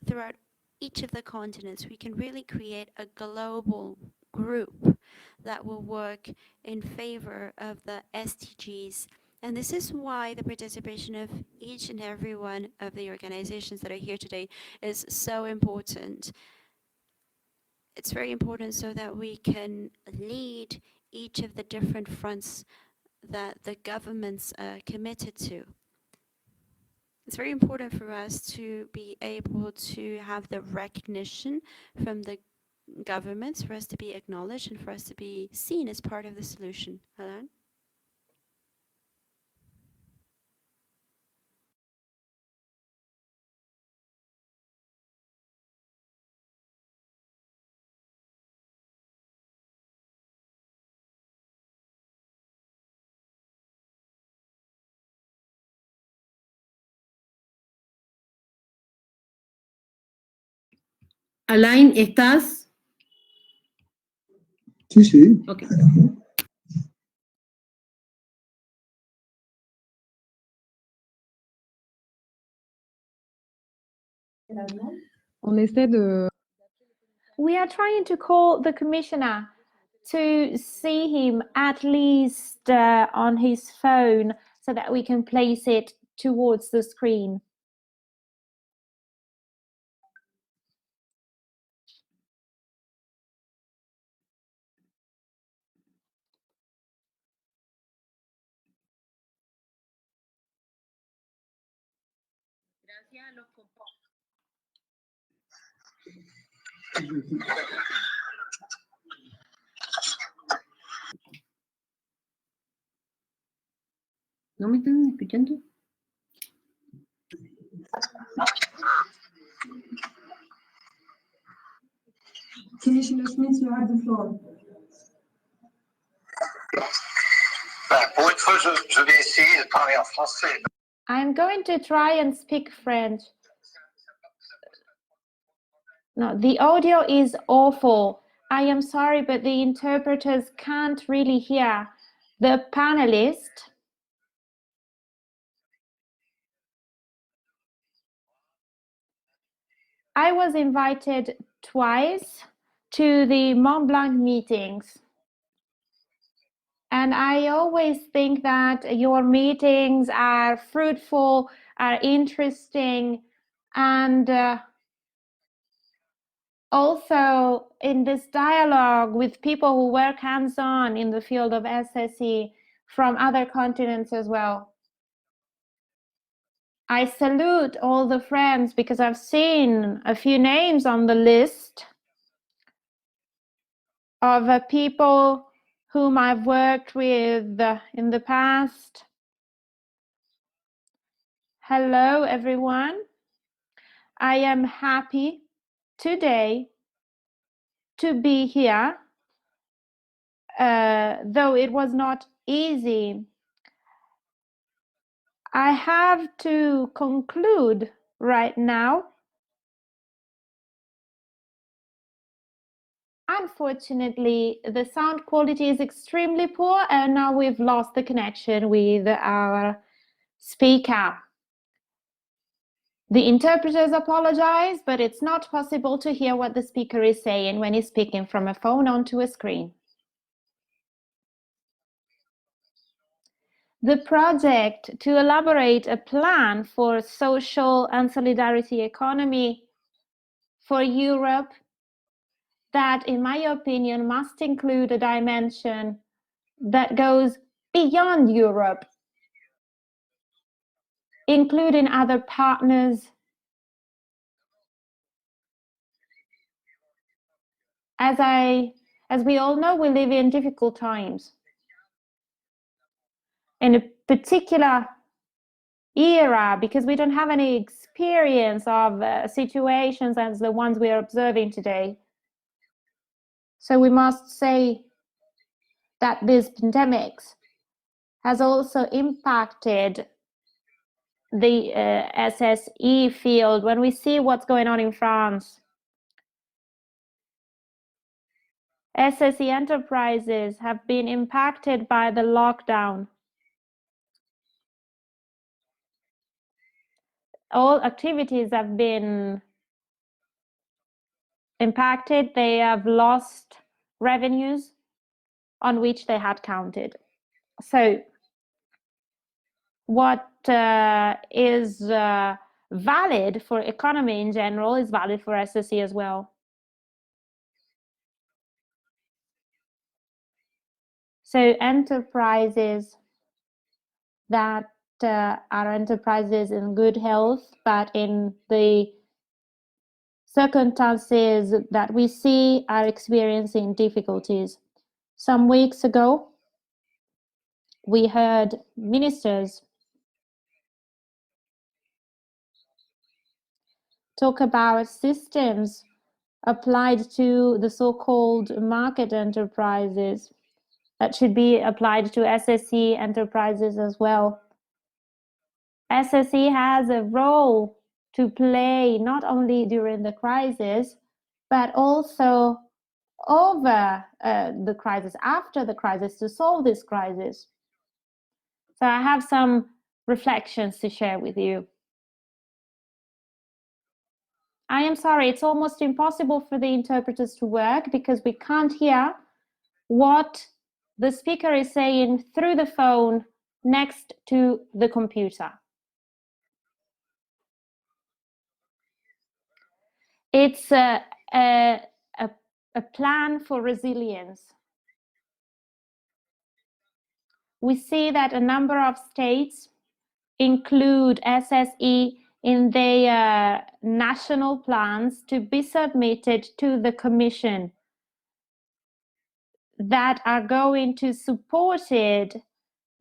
Speaker 7: throughout each of the continents. We can really create a global group that will work in favor of the SDGs. And this is why the participation of each and every one of the organizations that are here today is so important. It's very important so that we can lead each of the different fronts that the governments are committed to. It's very important for us to be able to have the recognition from the governments, for us to be acknowledged, and for us to be seen as part of the solution. Alain?
Speaker 10: Alain, ¿estás?
Speaker 6: Sí, sí.
Speaker 10: Okay.
Speaker 1: On essaie de...
Speaker 4: We are trying to call the commissioner to see him at least on his phone so that we can place it towards the screen.
Speaker 10: ¿No me están escuchando?
Speaker 11: Commissioner Smith, you have the floor.
Speaker 12: Pour une fois, je vais essayer de parler en français.
Speaker 4: I'm going to try and speak French. No, the audio is awful. I am sorry, but the interpreters can't really hear the panelist. I was invited twice to the Mont-Blanc meetings. And I always think that your meetings are fruitful, are interesting, and also in this dialogue with people who work hands-on in the field of SSE from other continents as well. I salute all the friends because I've seen a few names on the list of people whom I've worked with in the past. Hello, everyone. I am happy today to be here, though it was not easy. I have to conclude right now. Unfortunately, the sound quality is extremely poor, and now we've lost the connection with our speaker. The interpreters apologize, but it's not possible to hear what the speaker is saying when he's speaking from a phone onto a screen. The project to elaborate a plan for social and solidarity economy for Europe that, in my opinion, must include a dimension that goes beyond Europe, including other partners as we all know, we live in difficult times. In a particular era, because we don't have any experience of situations as the ones we are observing today. So we must say that this pandemic has also impacted the SSE field. When we see what's going on in France, SSE enterprises have been impacted by the lockdown. All activities have been impacted. They have lost revenues on which they had counted. So what is valid for economy in general is valid for SSE as well. So enterprises that are enterprises in good health, but in the circumstances that we see are experiencing difficulties. Some weeks ago, we heard ministers talk about systems applied to the so-called market enterprises that should be applied to SSE enterprises as well. SSE has a role to play not only during the crisis, but also over the crisis, after the crisis, to solve this crisis. So I have some reflections to share with you. I am sorry, it's almost impossible for the interpreters to work because we can't hear what the speaker is saying through the phone next to the computer. It's a plan for resilience. We see that a number of states include SSE in their national plans to be submitted to the Commission that are going to support it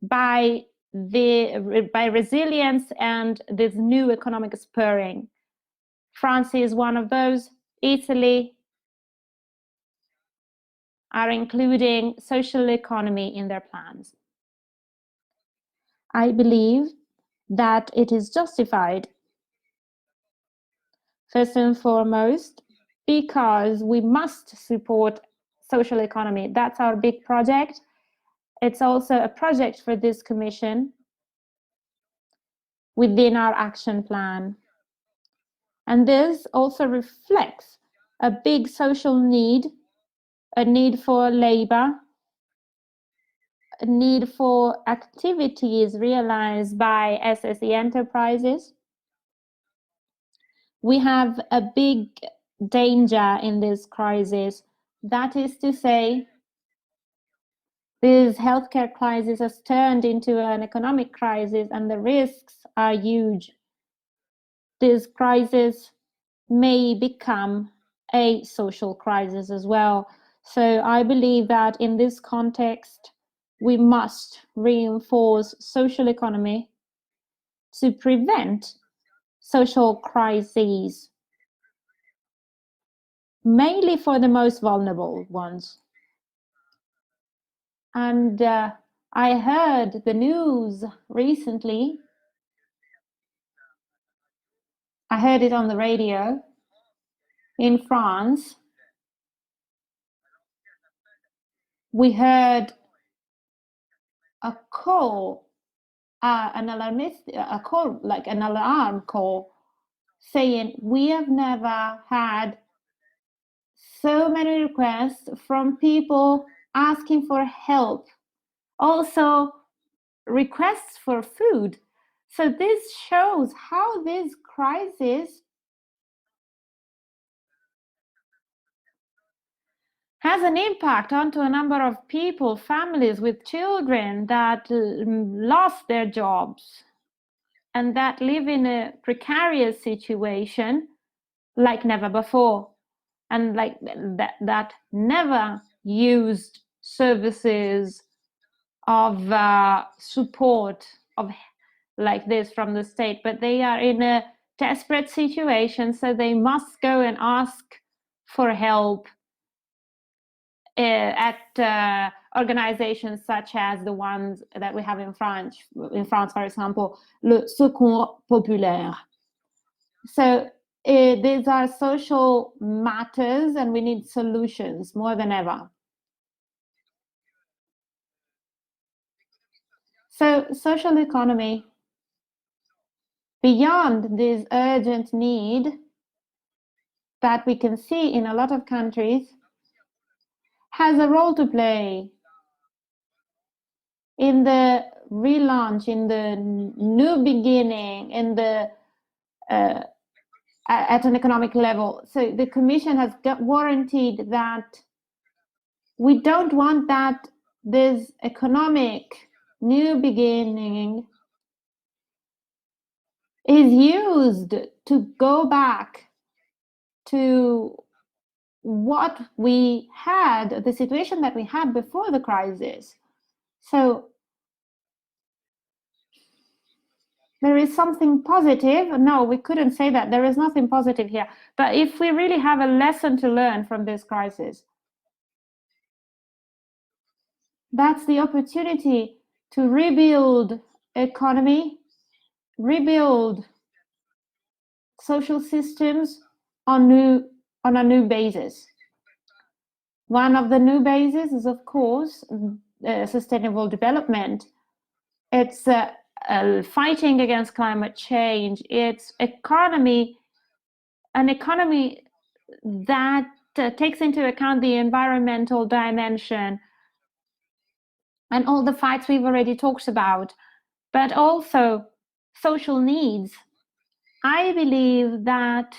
Speaker 4: by resilience and this new economic spurring. France is one of those. Italy are including social economy in their plans. I believe that it is justified, first and foremost, because we must support social economy. That's our big project. It's also a project for this Commission within our action plan. And this also reflects a big social need, a need for labor, a need for activities realized by SSE enterprises. We have a big danger in this crisis. That is to say, this healthcare crisis has turned into an economic crisis and the risks are huge. This crisis may become a social crisis as well. So I believe that in this context, we must reinforce social economy to prevent social crises, mainly for the most vulnerable ones. And I heard the news recently. I heard it on the radio in France. We heard a call, an alarm call, saying we have never had so many requests from people asking for help, also requests for food. So this shows how this crisis has an impact onto a number of people, families with children that lost their jobs and that live in a precarious situation like never before. and like that never used services of support of like this from the state, but they are in a desperate situation, so they must go and ask for help at organizations such as the ones that we have in France, for example, le Secours Populaire. So these are social matters, and we need solutions more than ever. So social economy, beyond this urgent need that we can see in a lot of countries, has a role to play in the relaunch, in the new beginning, in the at an economic level. So the Commission has warranted that we don't want that this economic new beginning is used to go back to what we had, the situation that we had before the crisis. So there is something positive. No, we couldn't say that. There is nothing positive here. But if we really have a lesson to learn from this crisis, that's the opportunity to rebuild economy, rebuild social systems on a new basis. One of the new bases is, of course, sustainable development. It's fighting against climate change. It's an economy that takes into account the environmental dimension and all the fights we've already talked about, but also social needs. I believe that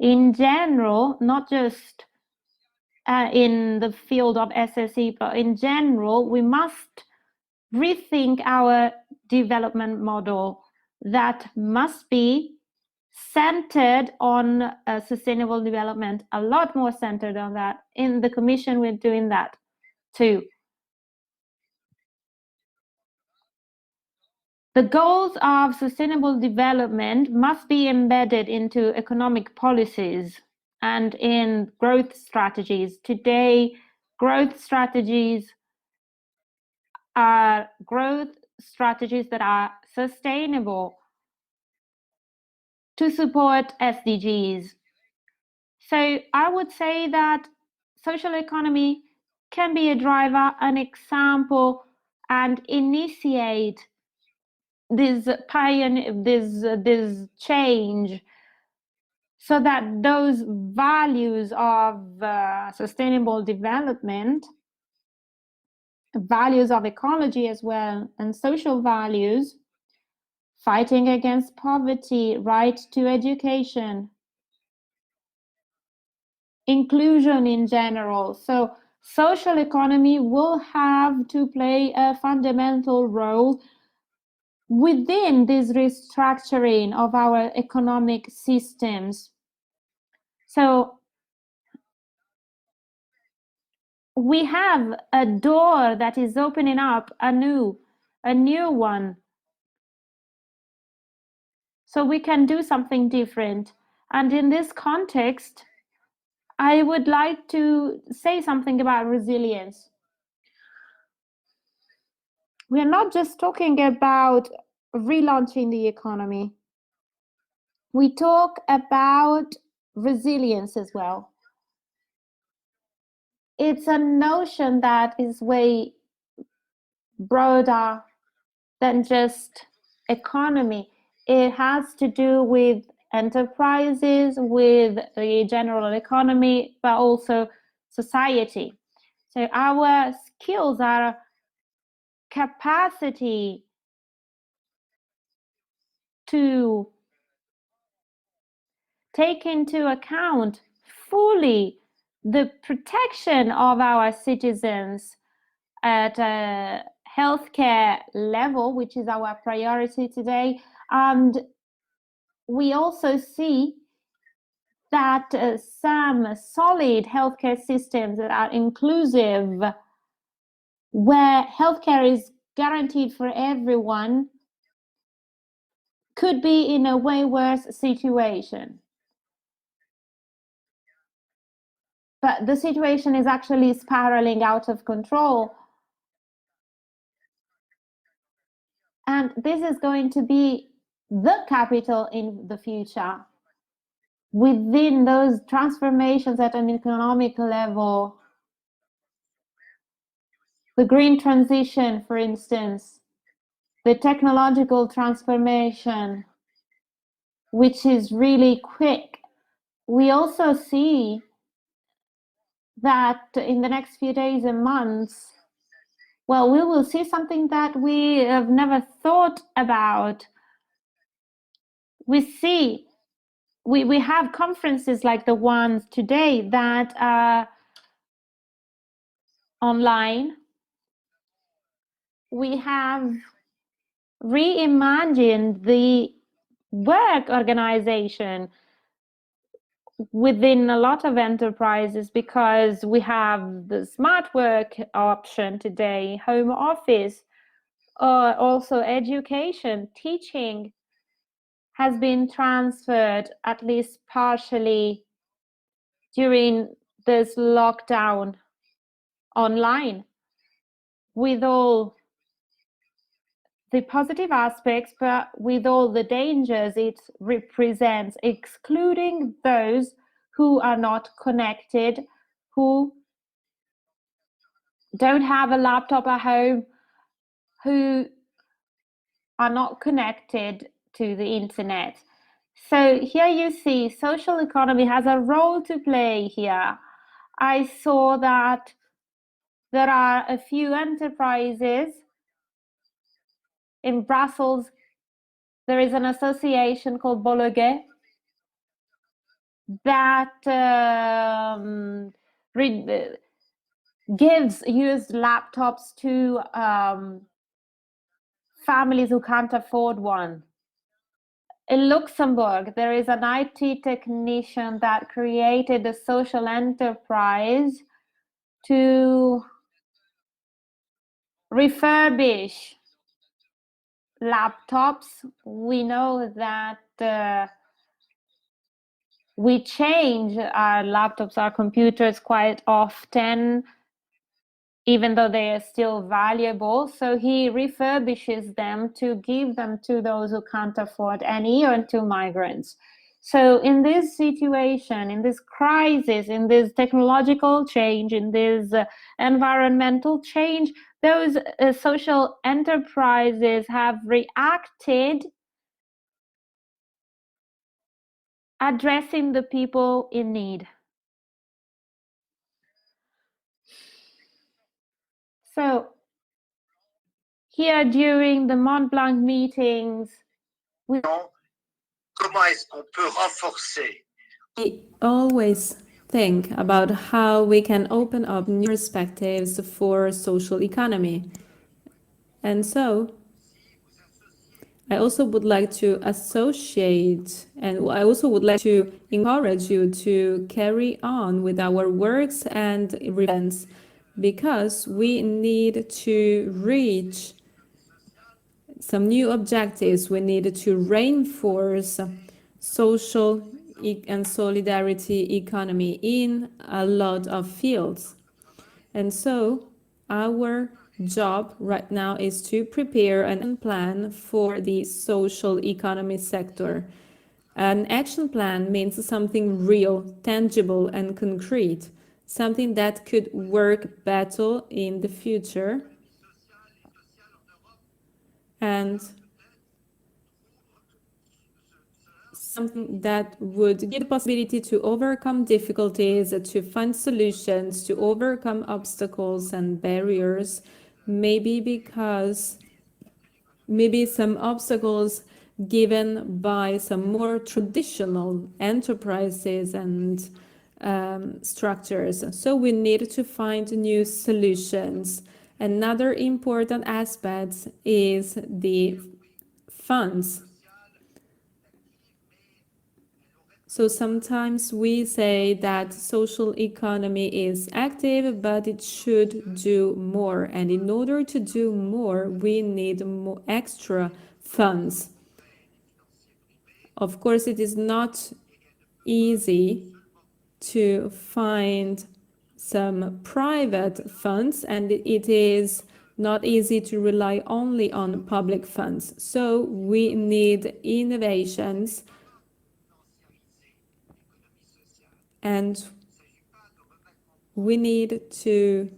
Speaker 4: in general, not just in the field of SSE, but in general, we must rethink our development model that must be centered on sustainable development, a lot more centered on that. In the Commission, we're doing that too. The goals of sustainable development must be embedded into economic policies and in growth strategies. Today, growth strategies are growth strategies that are sustainable to support SDGs. So I would say that social economy can be a driver, an example, and initiate this change, so that those values of sustainable development, values of ecology as well, and social values, fighting against poverty, right to education, inclusion in general. So social economy will have to play a fundamental role within this restructuring of our economic systems. So we have a door that is opening up, a new one. So we can do something different. And in this context, I would like to say something about resilience. We are not just talking about relaunching the economy. We talk about resilience as well. It's a notion that is way broader than just economy. It has to do with enterprises, with the general economy, but also society. So our skills, our capacity to take into account fully the protection of our citizens at a healthcare level, which is our priority today. And we also see that some solid healthcare systems that are inclusive, where healthcare is guaranteed for everyone, could be in a way worse situation. But the situation is actually spiraling out of control. And this is going to be the capital in the future. Within those transformations at an economic level, the green transition, for instance, the technological transformation, which is really quick. We also see that in the next few days and months, well, we will see something that we have never thought about. We have conferences like the ones today that are online. We have reimagined the work organization within a lot of enterprises, because we have the smart work option today, home office, also education, teaching has been transferred, at least partially, during this lockdown online, with all the positive aspects, but with all the dangers it represents, excluding those who are not connected, who don't have a laptop at home, who are not connected to the internet. So here you see social economy has a role to play here. I saw that there are a few enterprises in Brussels. There is an association called Bologuet that gives used laptops to families who can't afford one. In Luxembourg, there is an IT technician that created a social enterprise to refurbish laptops. We know that we change our laptops, our computers quite often, even though they are still valuable. So he refurbishes them to give them to those who can't afford any, or to migrants. So in this situation, in this crisis, in this technological change, in this environmental change, those social enterprises have reacted, addressing the people in need. So here during the Mont-Blanc meetings, we
Speaker 3: always think about how we can open up new perspectives for social economy. And so I also would like to associate, and I also would like to encourage you to carry on with our works and events, because we need to reach some new objectives. We need to reinforce social and solidarity economy in a lot of fields. And so our job right now is to prepare an action plan for the social economy sector. An action plan means something real, tangible, and concrete, something that could work better in the future, and something that would give the possibility to overcome difficulties, to find solutions, to overcome obstacles and barriers, maybe some obstacles given by some more traditional enterprises and structures. So we need to find new solutions. Another important aspect is the funds.
Speaker 13: So sometimes we say that social economy is active, but it should do more. And in order to do more, we need more extra funds. Of course, it is not easy to find some private funds, and it is not easy to rely only on public funds. So we need innovations, and we don't need to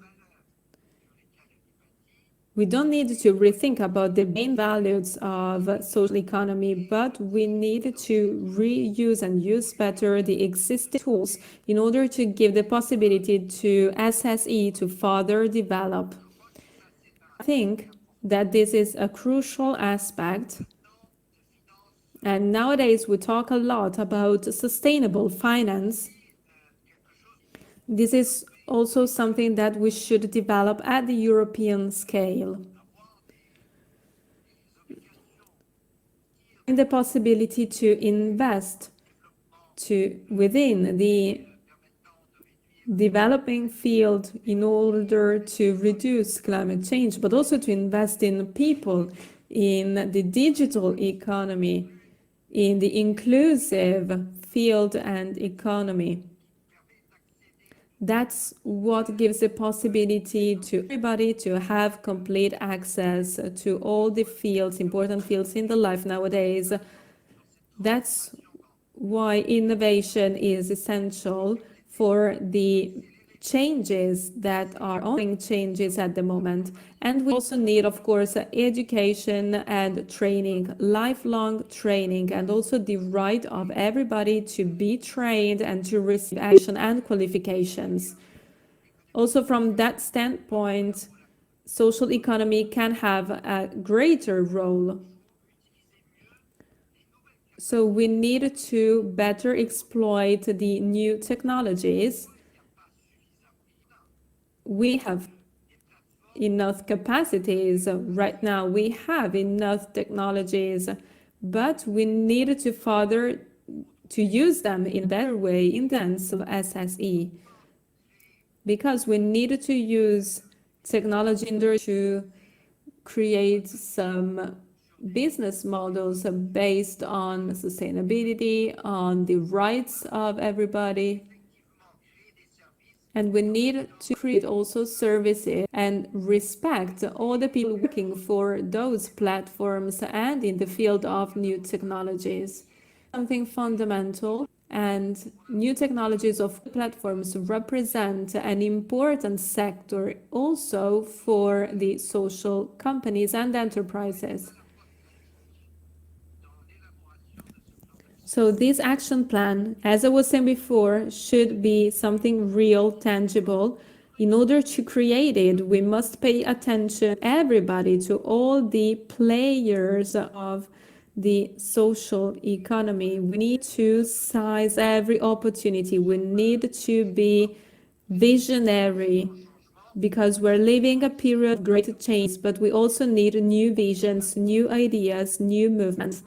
Speaker 13: rethink about the main values of social economy, but we need to reuse and use better the existing tools in order to give the possibility to SSE to further develop. I think that this is a crucial aspect. And nowadays we talk a lot about sustainable finance. This is also something that we should develop at the European scale. And the possibility to invest within the developing field in order to reduce climate change, but also to invest in people, in the digital economy, in the inclusive field and economy. That's what gives the possibility to everybody to have complete access to all the fields, important fields in the life nowadays. That's why innovation is essential for the changes that are ongoing changes at the moment. And we also need, of course, education and training, lifelong training, and also the right of everybody to be trained and to receive action and qualifications. Also, from that standpoint, social economy can have a greater role. So we need to better exploit the new technologies. We have enough capacities right now. We have enough technologies, but we need to further to use them in a better way in terms of SSE, because we need to use technology in order to create some business models based on sustainability, on the rights of everybody. And we need to create also services and respect all the people working for those platforms and in the field of new technologies. Something fundamental, and new technologies of platforms represent an important sector also for the social companies and enterprises. So this action plan, as I was saying before, should be something real, tangible. In order to create it, we must pay attention, everybody, to all the players of the social economy. We need to seize every opportunity. We need to be visionary, because we're living a period of great change, but we also need new visions, new ideas, new movements.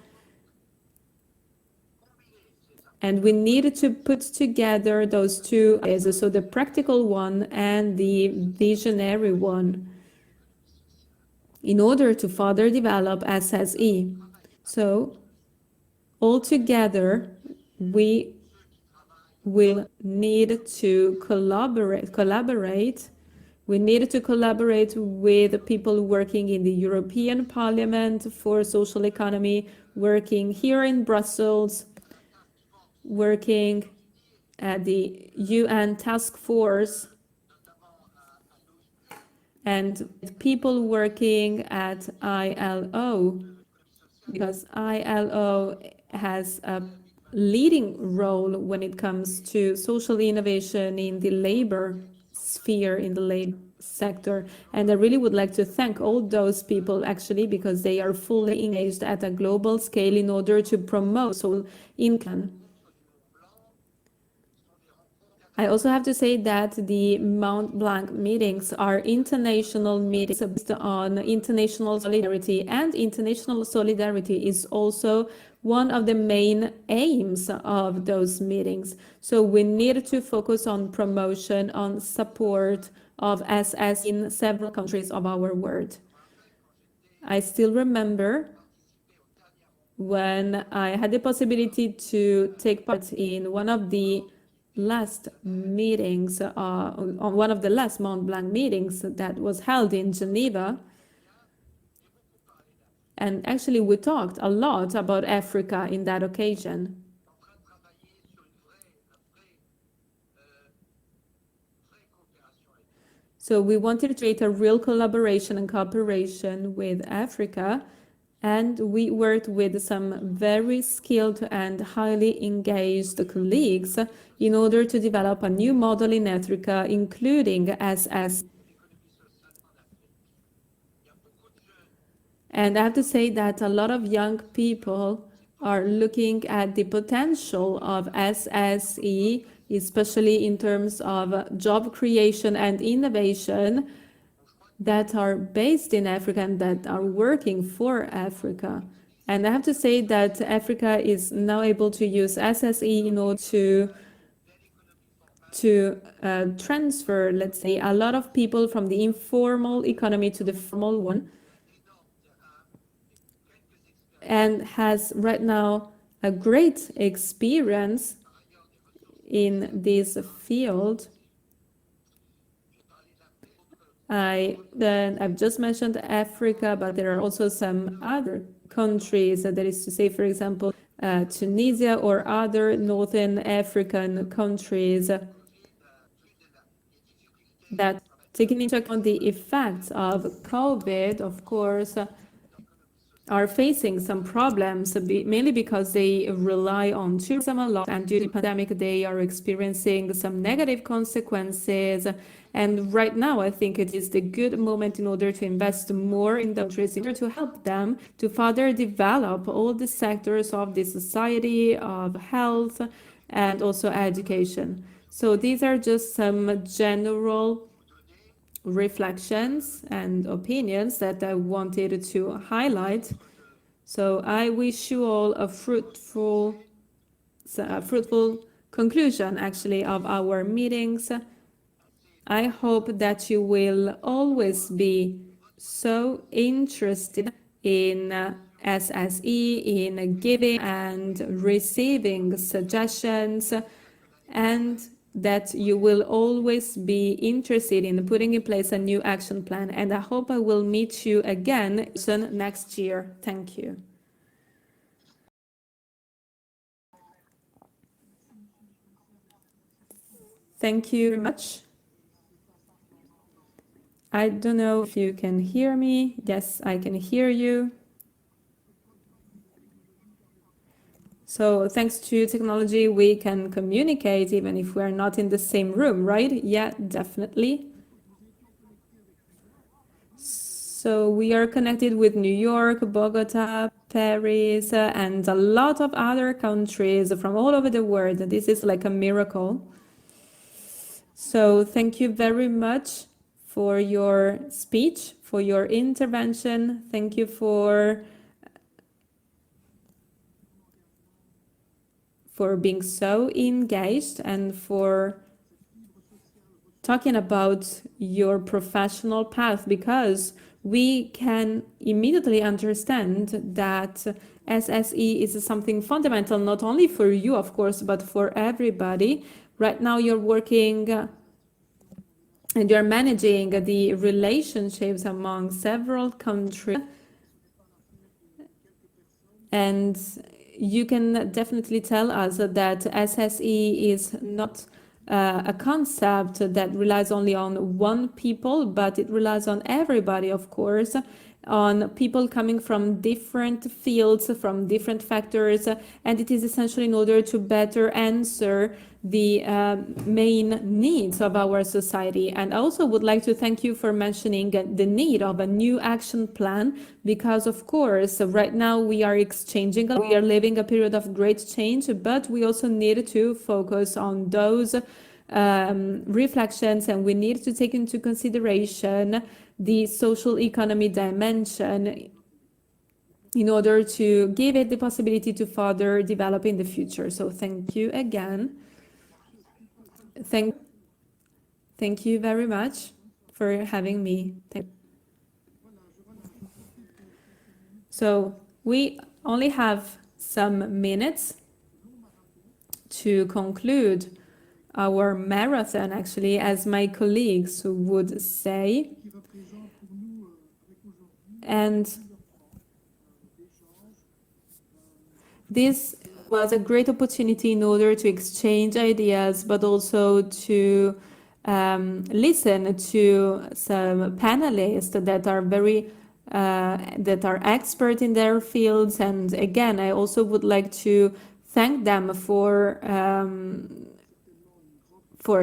Speaker 13: And we need to put together those two, so the practical one and the visionary one, in order to further develop SSE. So altogether, we will need to collaborate. We need to collaborate with people working in the European Parliament for social economy, working here in Brussels, working at the UN task force, and people working at ILO, because ILO has a leading role when it comes to social innovation in the labor sphere, in the labor sector. And I really would like to thank all those people, actually, because they are fully engaged at a global scale in order to promote social income. I also have to say that the Mont-Blanc meetings are international meetings based on international solidarity, and international solidarity is also one of the main aims of those meetings. So we need to focus on promotion, on support of SS in several countries of our world. I still remember when I had the possibility to take part in one of the last meetings, on one of the last Mont Blanc meetings that was held in Geneva. And actually, we talked a lot about Africa in that occasion. So we wanted to create a real collaboration and cooperation with Africa, and we worked with some very skilled and highly engaged colleagues in order to develop a new model in Africa, including SS. And I have to say that a lot of young people are looking at the potential of SSE, especially in terms of job creation and innovation that are based in Africa and that are working for Africa. And I have to say that Africa is now able to use SSE in order to transfer, let's say, a lot of people from the informal economy to the formal one, and has right now a great experience in this field. I've just mentioned Africa, but there are also some other countries, that is to say, for example, Tunisia or other Northern African countries that, taking into account the effects of COVID, of course, are facing some problems, mainly because they rely on tourism a lot, and due to the pandemic, they are experiencing some negative consequences. And right now, I think it is the good moment in order to invest more in the countries, in order to help them to further develop all the sectors of the society, of health, and also education. So these are just some general reflections and opinions that I wanted to highlight. So I wish you all a fruitful conclusion, actually, of our meetings. I hope that you will always be so interested in SSE, in giving and receiving suggestions, and that you will always be interested in putting in place a new action plan. And I hope I will meet you again next year. Thank you. Thank you very much. I don't know if you can hear me. Yes, I can hear you. So thanks to technology, we can communicate even if we're not in the same room, right? Yeah, definitely. So we are connected with New York, Bogota, Paris, and a lot of other countries from all over the world. This is like a miracle. So thank you very much for your speech, for your intervention. Thank you for being so engaged and for talking about your professional path, because we can immediately understand that SSE is something fundamental, not only for you, of course, but for everybody. Right now you're working and you're managing the relationships among several countries, and you can definitely tell us that SSE is not a concept that relies only on one people, but it relies on everybody, of course, on people coming from different fields, from different factors, and it is essentially in order to better answer the main needs of our society. And I also would like to thank you for mentioning the need of a new action plan, because of course right now we are living a period of great change, but we also need to focus on those reflections, and we need to take into consideration the social economy dimension in order to give it the possibility to further develop in the future. So thank you again. Thank you very much for having me. So we only have some minutes to conclude our marathon, actually, as my colleagues would say. And this was a great opportunity in order to exchange ideas, but also to listen to some panelists that are that are expert in their fields. And again, I also would like to thank them for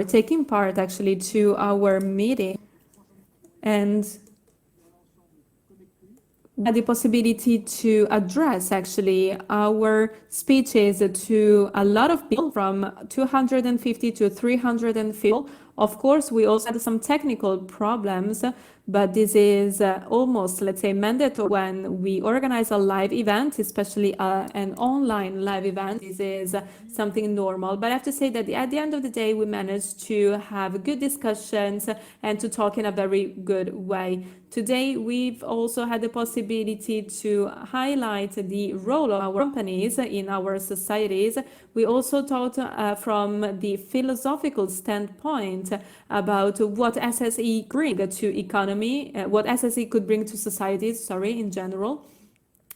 Speaker 13: taking part actually to our meeting, and had the possibility to address actually our speeches to a lot of people, from 250 to 350. Of course, we also had some technical problems, but this is almost, let's say, mandatory when we organize a live event, especially an online live event. This is something normal. But I have to say that at the end of the day, we managed to have good discussions and to talk in a very good way. Today, we've also had the possibility to highlight the role of our companies in our societies. We also talked from the philosophical standpoint about what SSE bring to economy, what SSE could bring to societies, in general.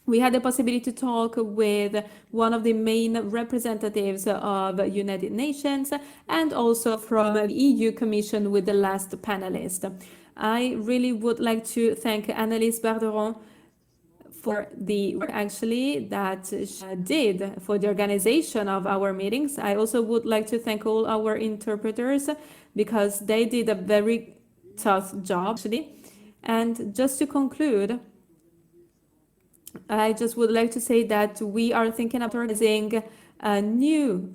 Speaker 13: We had the possibility to talk with one of the main representatives of United Nations, and also from the EU Commission with the last panelist. I really would like to thank Annelise Barderon for the work actually that she did for the organization of our meetings. I also would like to thank all our interpreters, because they did a very tough job actually. And just to conclude, I just would like to say that we are thinking of organizing a new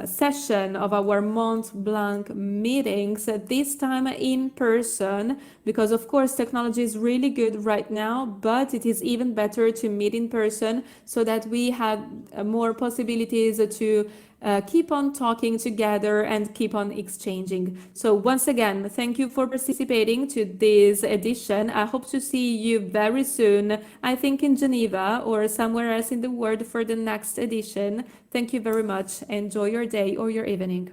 Speaker 13: session of our Mont-Blanc meetings, this time in person, because of course technology is really good right now, but it is even better to meet in person so that we have more possibilities to keep on talking together and keep on exchanging. So once again, thank you for participating to this edition. I hope to see you very soon, I think in Geneva or somewhere else in the world, for the next edition. Thank you very much. Enjoy your day or your evening.